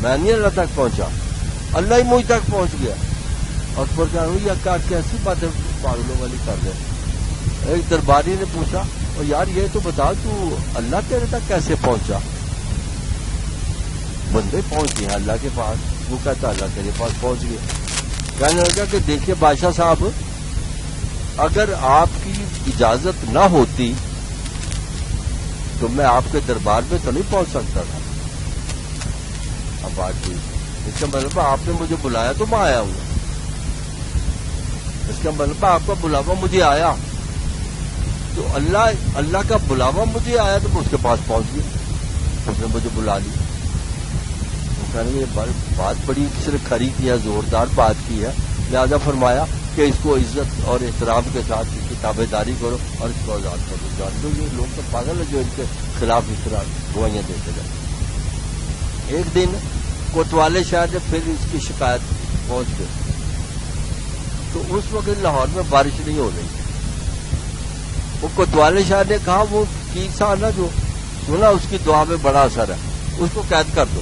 میں نہیں اللہ تک پہنچا، اللہ ہی مجھ تک پہنچ گیا۔ اکبر کہہ رہا ہوں کیسی باتیں پاگلوں والی کر رہے۔ ایک درباری نے پوچھا اور یار یہ تو بتا تو اللہ تیرے تک کیسے پہنچا؟ بندے پہنچ گئے اللہ کے پاس، وہ کہتا اللہ تیرے پاس پہنچ گیا۔ کہنے لگا کہ دیکھیے بادشاہ صاحب، اگر آپ کی اجازت نہ ہوتی تو میں آپ کے دربار میں تو نہیں پہنچ سکتا تھا۔ اب بات ٹھیک، اس کا مطلب آپ نے مجھے بلایا تو میں آیا ہوں، اس کا مطلب آپ کا بلاوا مجھے آیا، تو اللہ کا بلاوا مجھے آیا تو میں اس کے پاس پہنچ گیا، اس نے مجھے بلا لی۔ یہ بات بڑی کسی نے کھری کی ہے، زوردار بات کی ہے، لہذا فرمایا کہ اس کو عزت اور احترام کے ساتھ اس کی تابع داری کرو اور اس کو آزاد کرو۔ جان دو یہ لوگ تو پاگل ہے جو ان کے خلاف اس طرح گوائیاں دیتے گئے۔ ایک دن کوتوالے شہر نے پھر اس کی شکایت پہنچ گئی، تو اس وقت لاہور میں بارش نہیں ہو رہی۔ وہ کوتوالے شہر نے کہا وہ کیسا نا جو سنا اس کی دعا میں بڑا اثر ہے، اس کو قید کر دو۔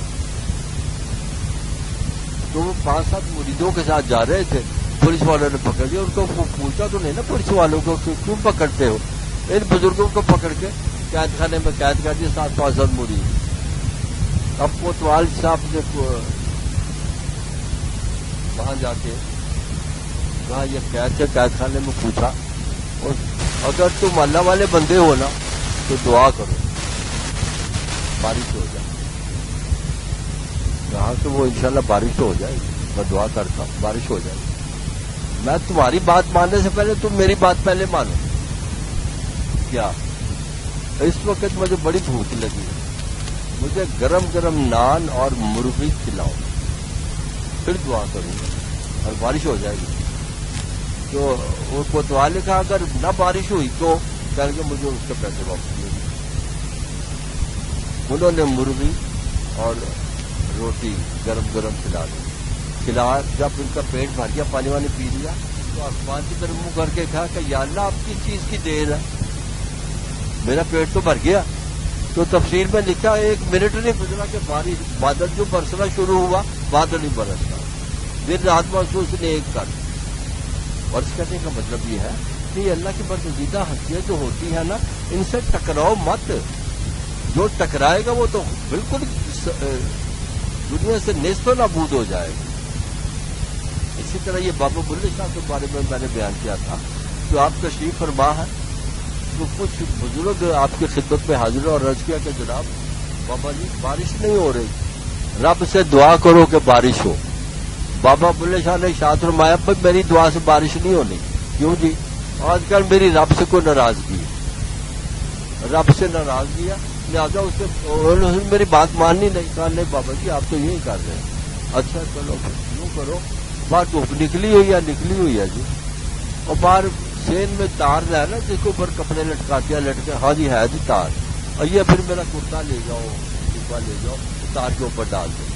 تو وہ 5-7 مریدوں کے ساتھ جا رہے تھے، پولیس والوں نے پکڑ لیا۔ ان کو پوچھا تو نہیں نا پولیس والوں کو کیوں پکڑتے ہو؟ ان بزرگوں کو پکڑ کے قید خانے میں قید کر دیا، 7-5 مرید۔ اب کوتوال صاحب نے وہاں جا کے وہاں یہ قید کے قید خانے میں پوچھا، اور اگر تم اللہ والے بندے ہو نا تو دعا کرو بارش ہو جائے۔ کہاں تو وہ انشاءاللہ بارش ہو جائے گی، میں دعا کرتا ہوں بارش ہو جائے گی۔ میں تمہاری بات ماننے سے پہلے تم میری بات پہلے مانو۔ کیا اس وقت مجھے بڑی بھوک لگی ہے، مجھے گرم گرم نان اور مرغی کھلاؤ، پھر دعا کروں گا اور بارش ہو جائے گی۔ تو وہ کوتوال نے کہا اگر نہ بارش ہوئی تو کہیں گے مجھے اس کے پیسے واپس دیں۔ انہوں نے مرغی اور روٹی گرم گرم کھلا دی۔ جب ان کا پیٹ بھر گیا، پانی وانی پی لیا، تو آسمان کی طرف منہ کر کے کہا کہ یا اللہ آپ کس چیز کی دیر ہے، میرا پیٹ تو بھر گیا۔ تو تفسیر میں لکھا 1 منٹ نہیں گزرا کہ بادل جو برسنا شروع ہوا، بادل ہی برستا، دن رات محسوس نے ایک کر، اور اس کہنے کا مطلب یہ ہے کہ یہ اللہ کی برگزیدہ ہستیاں جو ہوتی ہیں نا، ان سے ٹکراؤ مت. جو ٹکرائے گا وہ تو بالکل دنیا سے نیست و نابود ہو جائے گا. اسی طرح یہ بابا بلے شاہ کے بارے میں نے بیان کیا تھا، جو آپ تشریف فرما ہے، تو کچھ بزرگ آپ کی خدمت میں حاضر اور عرض کیا کہ جناب بابا جی بارش نہیں ہو رہی، رب سے دعا کرو کہ بارش ہو. بابا بلے شاہ نے ارشاد فرمایا پر میری دعا سے بارش نہیں ہونی. کیوں جی؟ آج کل میری رب سے کوئی ناراضگی ہے، رب سے ناراضگی ہے، لہٰذا اس نے میری بات ماننی نہیں. کہا نہیں بابا جی آپ تو یہی کر رہے ہیں. اچھا چلو یوں کرو، باہر دھوپ نکلی ہوئی ہے جی، اور باہر سین میں تار ہے نا جس کے اوپر کپڑے لٹکاتے ہیں، لٹکے ہاں جی ہے جی تار، اور یہ پھر میرا کرتا لے جاؤ، جبا لے جاؤ، تار کے اوپر ڈال دو.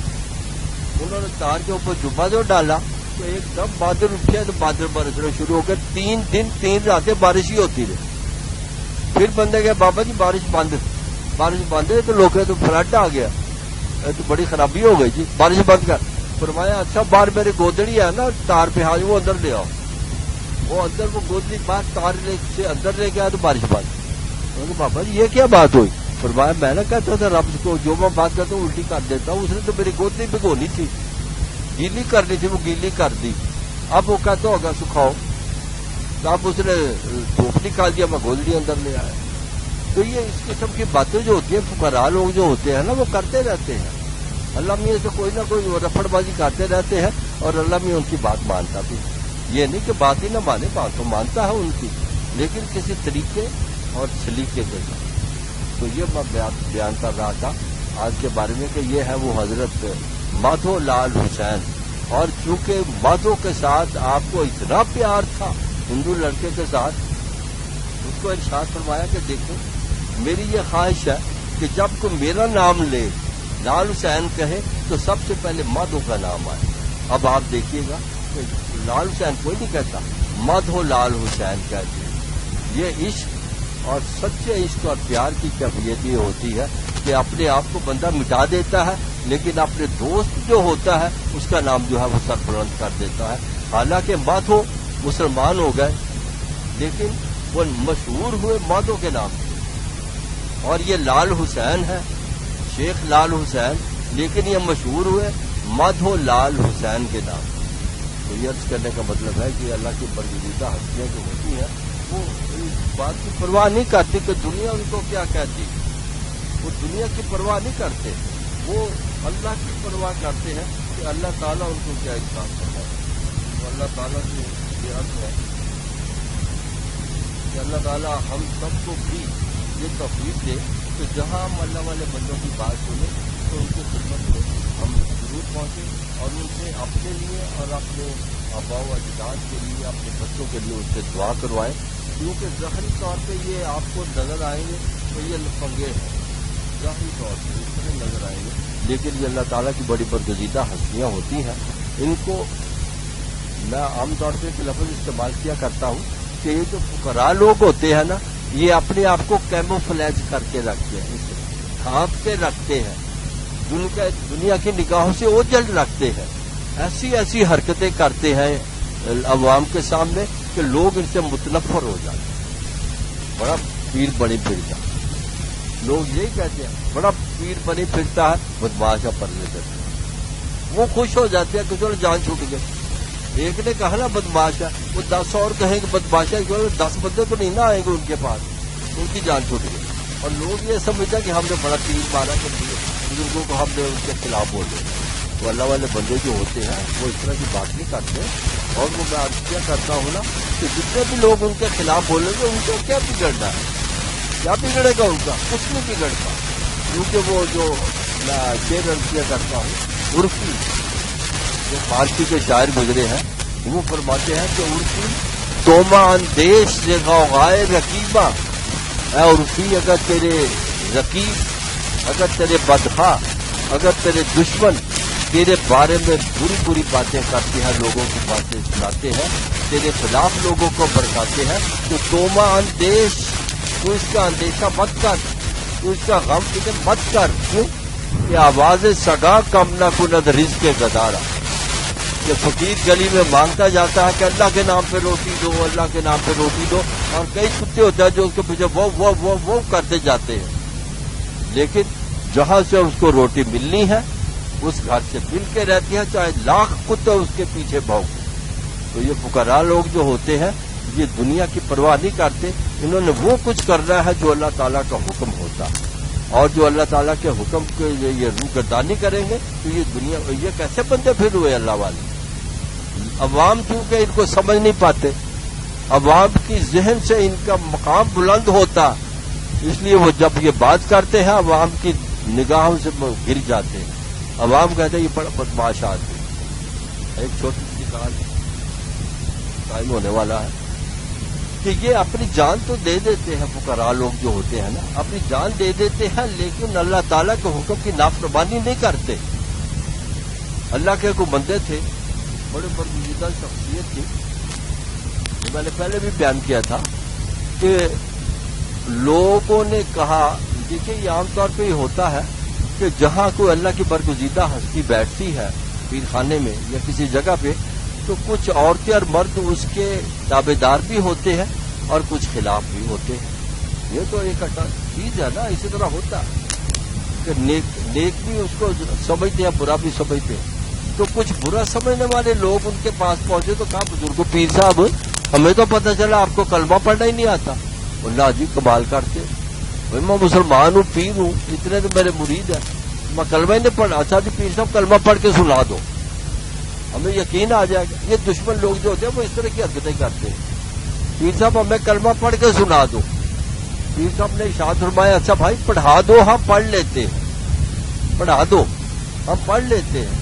انہوں نے تار کے اوپر جبا جو ڈالا تو ایک دم بادل اٹھے تو بادل برسنا شروع ہو گئے. 3 دن 3 راتیں بارش ہی ہوتی رہی. پھر بندے گئے بابا جی بارش بند ہے تو لوگ تو فلڈ آ گیا، تو بڑی خرابی ہو گئی جی، بارش بند کر. فرمایا اچھا باہر میری گودڑی ہے نا تار پہ حاضر، وہ اندر لے آؤ. وہ اندر وہ گودڑی باہر تار سے اندر لے گیا تو بارش بند. بابا جی یہ کیا بات ہوئی؟ فرمایا میں نے کہتا تھا رب کو جو میں بات کرتا ہوں الٹی کر دیتا ہوں. اس نے تو میری گودڑی بھگونی تھی، گیلی کرنی تھی، وہ گیلی کر دی. اب وہ کہتا ہوگا سکھاؤ، تو اب اس نے دھوپ نکال دیا، میں گودڑی اندر لے آیا. تو یہ اس قسم کی باتیں جو ہوتی ہیں فقراء لوگ جو ہوتے ہیں نا وہ کرتے رہتے ہیں. اللہ میاں سے کوئی نہ کوئی رفڑ بازی کرتے رہتے ہیں، اور اللہ میاں ان کی بات مانتا بھی. یہ نہیں کہ بات ہی نہ مانے، بات تو مانتا ہے ان کی، لیکن کسی طریقے اور سلیقے کے ساتھ. تو یہ میں بیان کر رہا تھا آج کے بارے میں کہ یہ ہے وہ حضرت مادھو لال حسین. اور چونکہ مادھو کے ساتھ آپ کو اتنا پیار تھا ہندو لڑکے کے ساتھ، اس کو ارشاد فرمایا کہ دیکھو میری یہ خواہش ہے کہ جب کوئی میرا نام لے لال حسین کہے تو سب سے پہلے مادھو کا نام آئے. اب آپ دیکھیے گا کہ لال حسین کوئی نہیں کہتا، مادھو لال حسین کہتے ہیں. یہ عشق اور سچے عشق اور پیار کی کیفیت یہ ہوتی ہے کہ اپنے آپ کو بندہ مٹا دیتا ہے، لیکن اپنے دوست جو ہوتا ہے اس کا نام جو ہے وہ سر بلند کر دیتا ہے. حالانکہ مادھو مسلمان ہو گئے لیکن وہ مشہور ہوئے مادھو کے نام سے. اور یہ لال حسین ہے، شیخ لال حسین، لیکن یہ مشہور ہوئے مادھو لال حسین کے نام. تو یہ عرض کرنے کا مطلب ہے کہ اللہ کی برگزیدہ ہستیاں جو ہوتی ہیں وہ اس بات کی پرواہ نہیں کرتی کہ دنیا ان کو کیا کہتی. وہ دنیا کی پرواہ نہیں کرتے، وہ اللہ کی پرواہ کرتے ہیں کہ اللہ تعالیٰ ان کو کیا احسان کرتا ہے. تو اللہ تعالیٰ سے یہ عرض ہے کہ اللہ تعالیٰ ہم سب کو بھی یہ توفیق دے کہ جہاں ہم اللہ والے بندوں کی بات سنیں تو ان کی خدمت میں ہم ضرور پہنچیں اور ان سے اپنے لیے اور اپنے آباء و اجداد کے لیے، اپنے بچوں کے لیے ان سے دعا کروائیں. کیونکہ ظاہری طور پہ یہ آپ کو نظر آئیں گے تو یہ لفنگے ہیں، ظاہری طور پہ اس طرح نظر آئیں گے، لیکن یہ اللہ تعالیٰ کی بڑی برگزیدہ ہستیاں ہوتی ہیں. ان کو میں عام طور پہ ایک لفظ استعمال کیا کرتا ہوں کہ یہ جو فقراء لوگ ہوتے ہیں نا، یہ اپنے آپ کو کیموفلیج کر کے رکھتے ہیں، ڈھانپ کے رکھتے ہیں، دنیا کی نگاہوں سے اوجھل رکھتے ہیں. ایسی حرکتیں کرتے ہیں عوام کے سامنے کہ لوگ ان سے متنفر ہو جاتے ہیں. بڑا پیر بنی پھرتا، لوگ یہی کہتے ہیں بڑا پیر بنی پھرتا ہے، بدماش کا پرلے کرتے ہیں. وہ خوش ہو جاتے ہیں کہ چلو جان چھوٹ گئے. ایک نے کہا نا بدماش ہے، وہ 10 اور کہیں کہ بدماش ہے، 10 بندے تو نہیں نہ آئیں گے ان کے پاس، ان کی جان چھوٹ گئی. اور لوگ یہ سمجھتا کہ ہم نے بڑا تیر مارا کہ بزرگوں کو ہم نے ان کے خلاف بولے. تو اللہ والے بندے جو ہوتے ہیں وہ اس طرح کی بات نہیں کرتے. اور وہ میں عرض کیا کرتا ہوں نا کہ جتنے بھی لوگ ان کے خلاف بولیں گے ان کو کیا بگڑنا ہے، کیا بگڑے گا ان کا؟ کچھ نہیں بگڑتا. کیونکہ وہ جو میں شعر عرض کیا کرتا ہوں، عرفی جو فارسی کے شاعر گزرے ہیں وہ فرماتے ہیں کہ عرفی توما اندیش غوغائے رقیبہ، اے عرفی اگر تیرے رقیب، اگر تیرے بدخواہ، اگر تیرے دشمن تیرے بارے میں بری باتیں کرتے ہیں، لوگوں کی باتیں سناتے ہیں، تیرے خلاف لوگوں کو بھڑکاتے ہیں، تو توما اندیش، تو اس کا اندیشہ مت کر، تو اس کا غم فکر مت کر. کیوں کہ آواز سگا کم نہ کند رزق گدارا. کہ فقیر گلی میں مانگتا جاتا ہے کہ اللہ کے نام پہ روٹی دو، اللہ کے نام پہ روٹی دو، اور کئی کتے ہوتے ہیں جو اس کے پیچھے وہ کرتے جاتے ہیں، لیکن جہاں سے اس کو روٹی ملنی ہے اس گھر سے مل کے رہتی ہے، چاہے لاکھ کتے اس کے پیچھے بھونکیں۔ تو یہ فقراء لوگ جو ہوتے ہیں یہ دنیا کی پرواہ نہیں کرتے، انہوں نے وہ کچھ کرنا ہے جو اللہ تعالیٰ کا حکم ہوتا ہے، اور جو اللہ تعالیٰ کے حکم کے یہ روگردانی کریں گے تو یہ دنیا، یہ کیسے بندے پھر ہوئے اللہ والے؟ عوام کیونکہ ان کو سمجھ نہیں پاتے، عوام کی ذہن سے ان کا مقام بلند ہوتا، اس لیے وہ جب یہ بات کرتے ہیں عوام کی نگاہوں سے گر جاتے ہیں۔ عوام کہتے ہیں یہ بڑا بدماش آدمی۔ ایک چھوٹی سی کہانی ٹائم ہونے والا ہے کہ یہ اپنی جان تو دے دیتے ہیں، فقراء لوگ جو ہوتے ہیں نا اپنی جان دے دیتے ہیں، لیکن اللہ تعالیٰ کے حکم کی نافرمانی نہیں کرتے۔ اللہ کے کوئی بندے تھے، بڑے برگزیدہ شخصیت تھی، میں نے پہلے بھی بیان کیا تھا کہ لوگوں نے کہا، دیکھیے یہ عام طور پہ یہ ہوتا ہے کہ جہاں کوئی اللہ کی برگزیدہ ہستی بیٹھتی ہے پیر خانے میں یا کسی جگہ پہ، تو کچھ عورتیں اور مرد اس کے تابع دار بھی ہوتے ہیں اور کچھ خلاف بھی ہوتے ہیں۔ یہ تو ایک چیز ہے نا، اسی طرح ہوتا ہے کہ نیک بھی اس کو سمجھتے ہیں، برا بھی سمجھتے ہیں۔ تو کچھ برا سمجھنے والے لوگ ان کے پاس پہنچے تو کہا، بزرگ پیر صاحب ہمیں تو پتہ چلا آپ کو کلمہ پڑھنا ہی نہیں آتا۔ اللہ جی کمال کرتے، میں مسلمان ہوں، پیر ہوں، اتنے تو میرے مرید ہیں، میں کلمہ ہی نہیں پڑھا۔ اچھا جی پیر صاحب کلمہ پڑھ کے سنا دو، ہمیں یقین آ جائے گا۔ یہ دشمن لوگ جو ہوتے ہیں وہ اس طرح کی حرکتیں کرتے ہیں، پیر صاحب ہمیں کلمہ پڑھ کے سنا دو۔ پیر صاحب نے ارشاد فرمایا، اچھا بھائی پڑھا دو، ہم پڑھ لیتے ہیں، پڑھا دو ہم پڑھ لیتے ہیں۔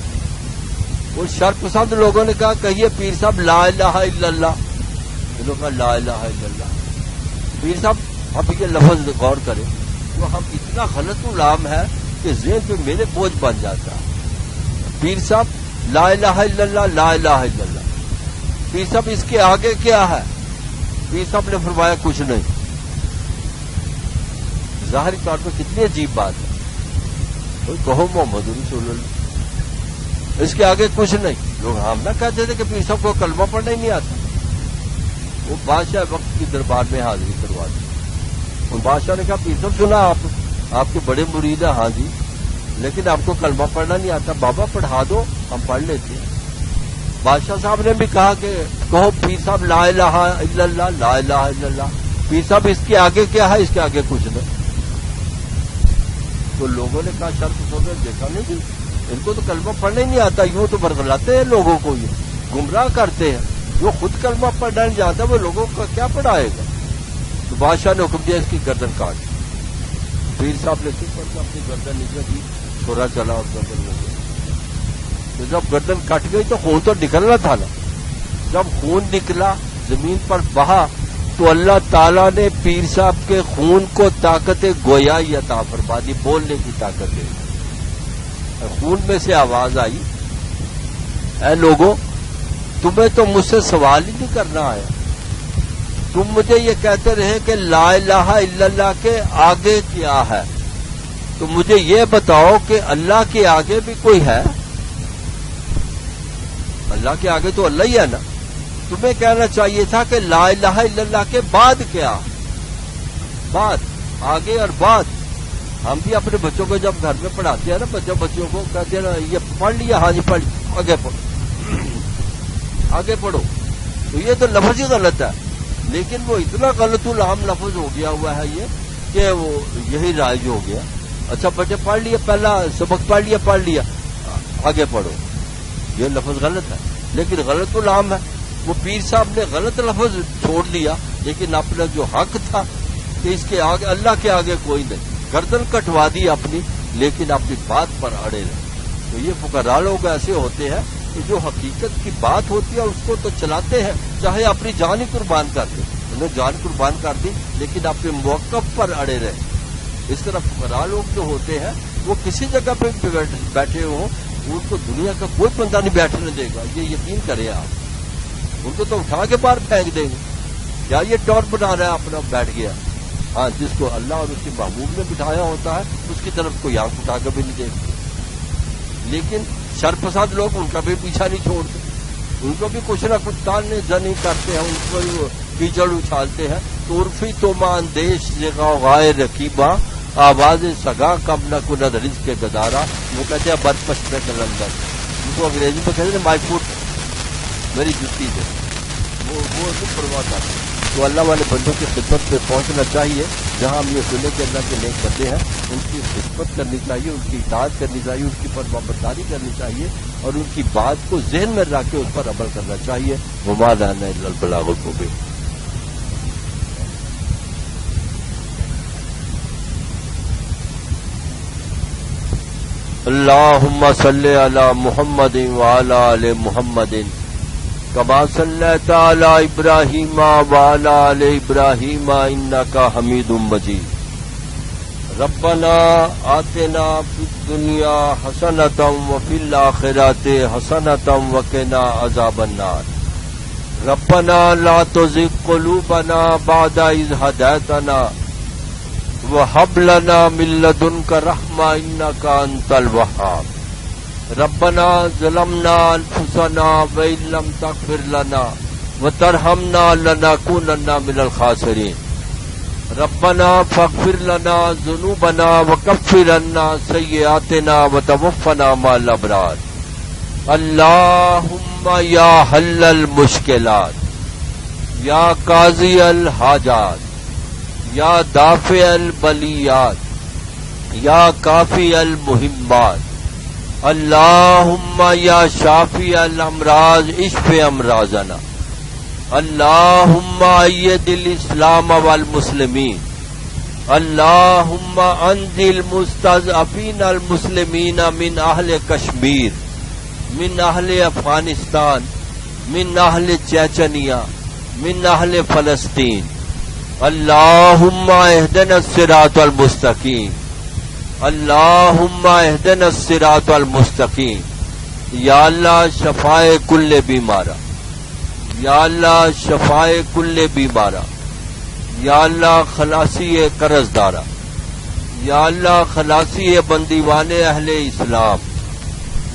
وہ شرپسند لوگوں نے کہا، کہیے پیر صاحب لا الہ الا اللہ۔ انہوں نے کہا لا الہ الا اللہ۔ پیر صاحب اب یہ لفظ غور کریں، وہ ہم اتنا غلط نام ہے کہ ذہن پہ میرے بوجھ بن جاتا ہے۔ پیر صاحب لا الہ الا اللہ، لا الہ الا اللہ، پیر صاحب اس کے آگے کیا ہے؟ پیر صاحب نے فرمایا کچھ نہیں۔ ظاہری طور پہ کتنی عجیب بات ہے، کوئی کہو محمد رسول اللہ، اس کے آگے کچھ نہیں۔ لوگ ہم نہ کہتے تھے کہ پیر صاحب کو کلمہ پڑھنا ہی نہیں آتا۔ وہ بادشاہ وقت کی دربار میں حاضری کروا دی، ان بادشاہ نے کہا، پیر صاحب سنا آپ کے بڑے مرید ہیں، ہاں جی، لیکن آپ کو کلمہ پڑھنا نہیں آتا، بابا پڑھا دو ہم پڑھ لیتے ہیں۔ بادشاہ صاحب نے بھی کہا کہ کہو پیر صاحب لا الہ الا اللہ، لا الہ الا اللہ۔ پیر صاحب اس کے آگے کیا ہے؟ اس کے آگے کچھ نہیں۔ تو لوگوں نے کہا، شرط سو دیکھا نہیں جی، ان کو تو کلمہ پڑھنا ہی نہیں آتا، یوں تو برگلاتے ہیں لوگوں کو، یہ گمراہ کرتے ہیں۔ جو خود کلمہ پڑھنا نہیں جاتا وہ لوگوں کو کیا پڑھائے گا؟ تو بادشاہ نے حکم دیا اس کی گردن کاٹ۔ پیر صاحب نے چپ کر کے اپنی گردن نیچے دی، چھوڑا چلا اور گردن لگ گیا۔ تو جب گردن کٹ گئی تو خون تو نکلنا تھا نا، جب خون نکلا زمین پر بہا تو اللہ تعالیٰ نے پیر صاحب کے خون کو طاقت گویائی عطا فرما دی، بولنے کی طاقت دی۔ خون میں سے آواز آئی، اے لوگوں، تمہیں تو مجھ سے سوال ہی نہیں کرنا آیا، تم مجھے یہ کہتے رہے کہ لا الہ الا اللہ کے آگے کیا ہے، تو مجھے یہ بتاؤ کہ اللہ کے آگے بھی کوئی ہے؟ اللہ کے آگے تو اللہ ہی ہے نا۔ تمہیں کہنا چاہیے تھا کہ لا الہ الا اللہ کے بعد کیا، بعد، آگے اور بعد۔ ہم بھی اپنے بچوں کو جب گھر میں پڑھاتے ہیں نا، بچوں کو کہتے ہیں نا، یہ پڑھ لیا، ہاں جی پڑھ، آگے پڑھو، آگے پڑھو، تو یہ تو لفظ ہی غلط ہے، لیکن وہ اتنا غلط العام لفظ ہو گیا ہوا ہے یہ کہ وہ یہی رائج ہو گیا۔ اچھا بچے پڑھ لیا، پہلا سبق پڑھ لیا، آگے پڑھو، یہ لفظ غلط ہے، لیکن غلط العام ہے۔ وہ پیر صاحب نے غلط لفظ چھوڑ لیا، لیکن اپنا جو حق تھا کہ اس کے آگے، اللہ کے آگے کوئی نہیں، گردن کٹوا دی اپنی، لیکن اپنی بات پر اڑے رہے۔ تو یہ فقراء لوگ ایسے ہوتے ہیں کہ جو حقیقت کی بات ہوتی ہے اس کو تو چلاتے ہیں، چاہے اپنی جان ہی قربان کر دیں، انہیں جان قربان کر دی، لیکن اپنے موقف پر اڑے رہے۔ اس طرح فقراء لوگ جو ہوتے ہیں وہ کسی جگہ پہ بیٹھے ہوں، ان کو دنیا کا کوئی بندہ نہیں بیٹھنے دے گا، یہ یقین کریں آپ۔ ان کو تو اٹھا کے باہر پھینک دیں گے، کیا یہ ٹور بنا رہا ہے اپنا بیٹھ گیا؟ ہاں، جس کو اللہ اور اس کے محبوب نے بٹھایا ہوتا ہے اس کی طرف کوئی آنکھ اٹھا کے بھی نہیں دیکھتے، لیکن شرپسند لوگ ان کا بھی پیچھا نہیں چھوڑتے۔ ان کو بھی کچھ نہ کچھ تاننے زنی کرتے ہیں، ان کو کیچڑ اچھالتے ہیں. تو عرفی تو اندیش غائے رقیبہ آواز سگا کم نہ کند رزق کے گزارا. وہ کہتے ہیں برپش میں کلندر، ان کو انگریزی میں کہتے ہیں مائی فوٹ، میری جوتی ہے، وہ نہیں پرواہ کرتے. تو اللہ والے بندوں کی خدمت پہ پہنچنا چاہیے. جہاں ہم یہ سنے کہ اللہ کے نیک بندے ہیں، ان کی خدمت کرنی چاہیے، ان کی اطاعت کرنی چاہیے، ان کی فرمانبرداری کرنی چاہیے، اور ان کی بات کو ذہن میں رکھ کے اس پر عمل کرنا چاہیے. وما لنا الا البلاغ المبین. اللہم صلی علی محمد وعلی آل محمد کما صلیت علی ابراہیم وعلی آل ابراہیم انک حمید مجید. ربنا آتنا فی الدنیا حسنۃ وفی الآخرۃ حسنۃ وقنا عذاب النار. ربنا لا تزغ قلوبنا بعد اذ ہدیتنا وهب لنا من لدنك رحمة إنك أنت الوهاب. ربنا ظلمنا أنفسنا وإن لم تغفر لنا وترحمنا لنكونن من الخاسرين. ربنا فاغفر لنا ذنوبنا وكفر عنا سيئاتنا وتوفنا مع الأبرار. اللهم يا حل المشكلات يا قاضي الحاجات یا دافع البلیات یا کافی المہمات. اللہم یا شافی الامراض اشف امراضنا. اللہم اید الاسلام والمسلمین. اللہم انزل مستضعفین المسلمین من اہل کشمیر، من اہل افغانستان، من اہل چیچنیا، من اہل فلسطین. اللہم اہدنا الصراط المستقیم. اللہم اہدنا الصراط المستقیم. یا اللہ شفائے کل بیمارہ، یا اللہ شفائے کل بیمارہ، یا اللہ خلاصی قرض دارہ، یا اللہ خلاصی بندیوان اہل اسلام،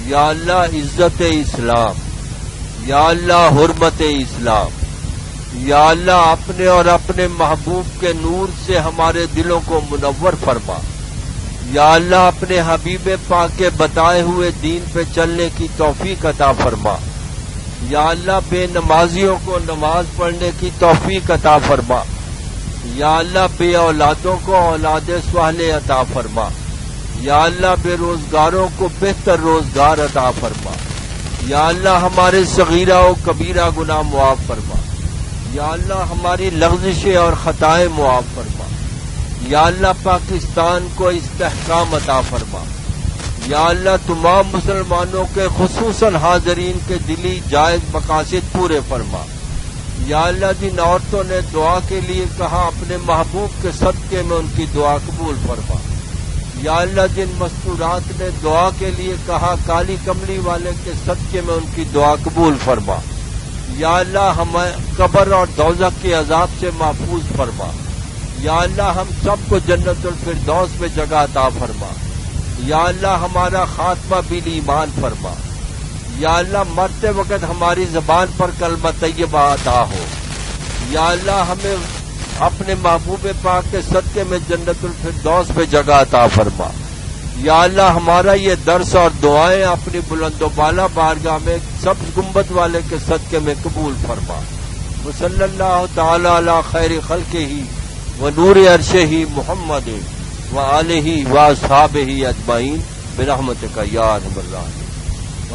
یا اللہ عزت اسلام، یا اللہ حرمت اسلام. یا اللہ اپنے اور اپنے محبوب کے نور سے ہمارے دلوں کو منور فرما. یا اللہ اپنے حبیب پاک کے بتائے ہوئے دین پہ چلنے کی توفیق عطا فرما. یا اللہ بے نمازیوں کو نماز پڑھنے کی توفیق عطا فرما. یا اللہ بے اولادوں کو اولاد صالح عطا فرما. یا اللہ بے روزگاروں کو بہتر روزگار عطا فرما. یا اللہ ہمارے صغیرہ و کبیرہ گناہ معاف فرما. یا اللہ ہماری لغزشیں اور خطائیں معاف فرما. یا اللہ پاکستان کو استحکام عطا فرما. یا اللہ تمام مسلمانوں کے خصوصاً حاضرین کے دلی جائز مقاصد پورے فرما. یا اللہ جن عورتوں نے دعا کے لیے کہا اپنے محبوب کے صدقے میں ان کی دعا قبول فرما. یا اللہ جن مستورات نے دعا کے لیے کہا کالی کملی والے کے صدقے میں ان کی دعا قبول فرما. یا اللہ ہمیں قبر اور دوزخ کے عذاب سے محفوظ فرما. یا اللہ ہم سب کو جنت الفردوس میں جگہ عطا فرما. یا اللہ ہمارا خاتمہ بالایمان فرما. یا اللہ مرتے وقت ہماری زبان پر کلمہ طیبہ عطا ہو. یا اللہ ہمیں اپنے محبوب پاک کے صدقے میں جنت الفردوس میں جگہ عطا فرما. یا اللہ ہمارا یہ درس اور دعائیں اپنی بلند و بالا بارگاہ میں سب گنبد والے کے صدقے میں قبول فرما. وصلی اللہ تعالی علی خیر خلقہ و نور عرشہ محمد و آلہ و اصحابہ اجمعین برحمتک یا ارحم الراحمین.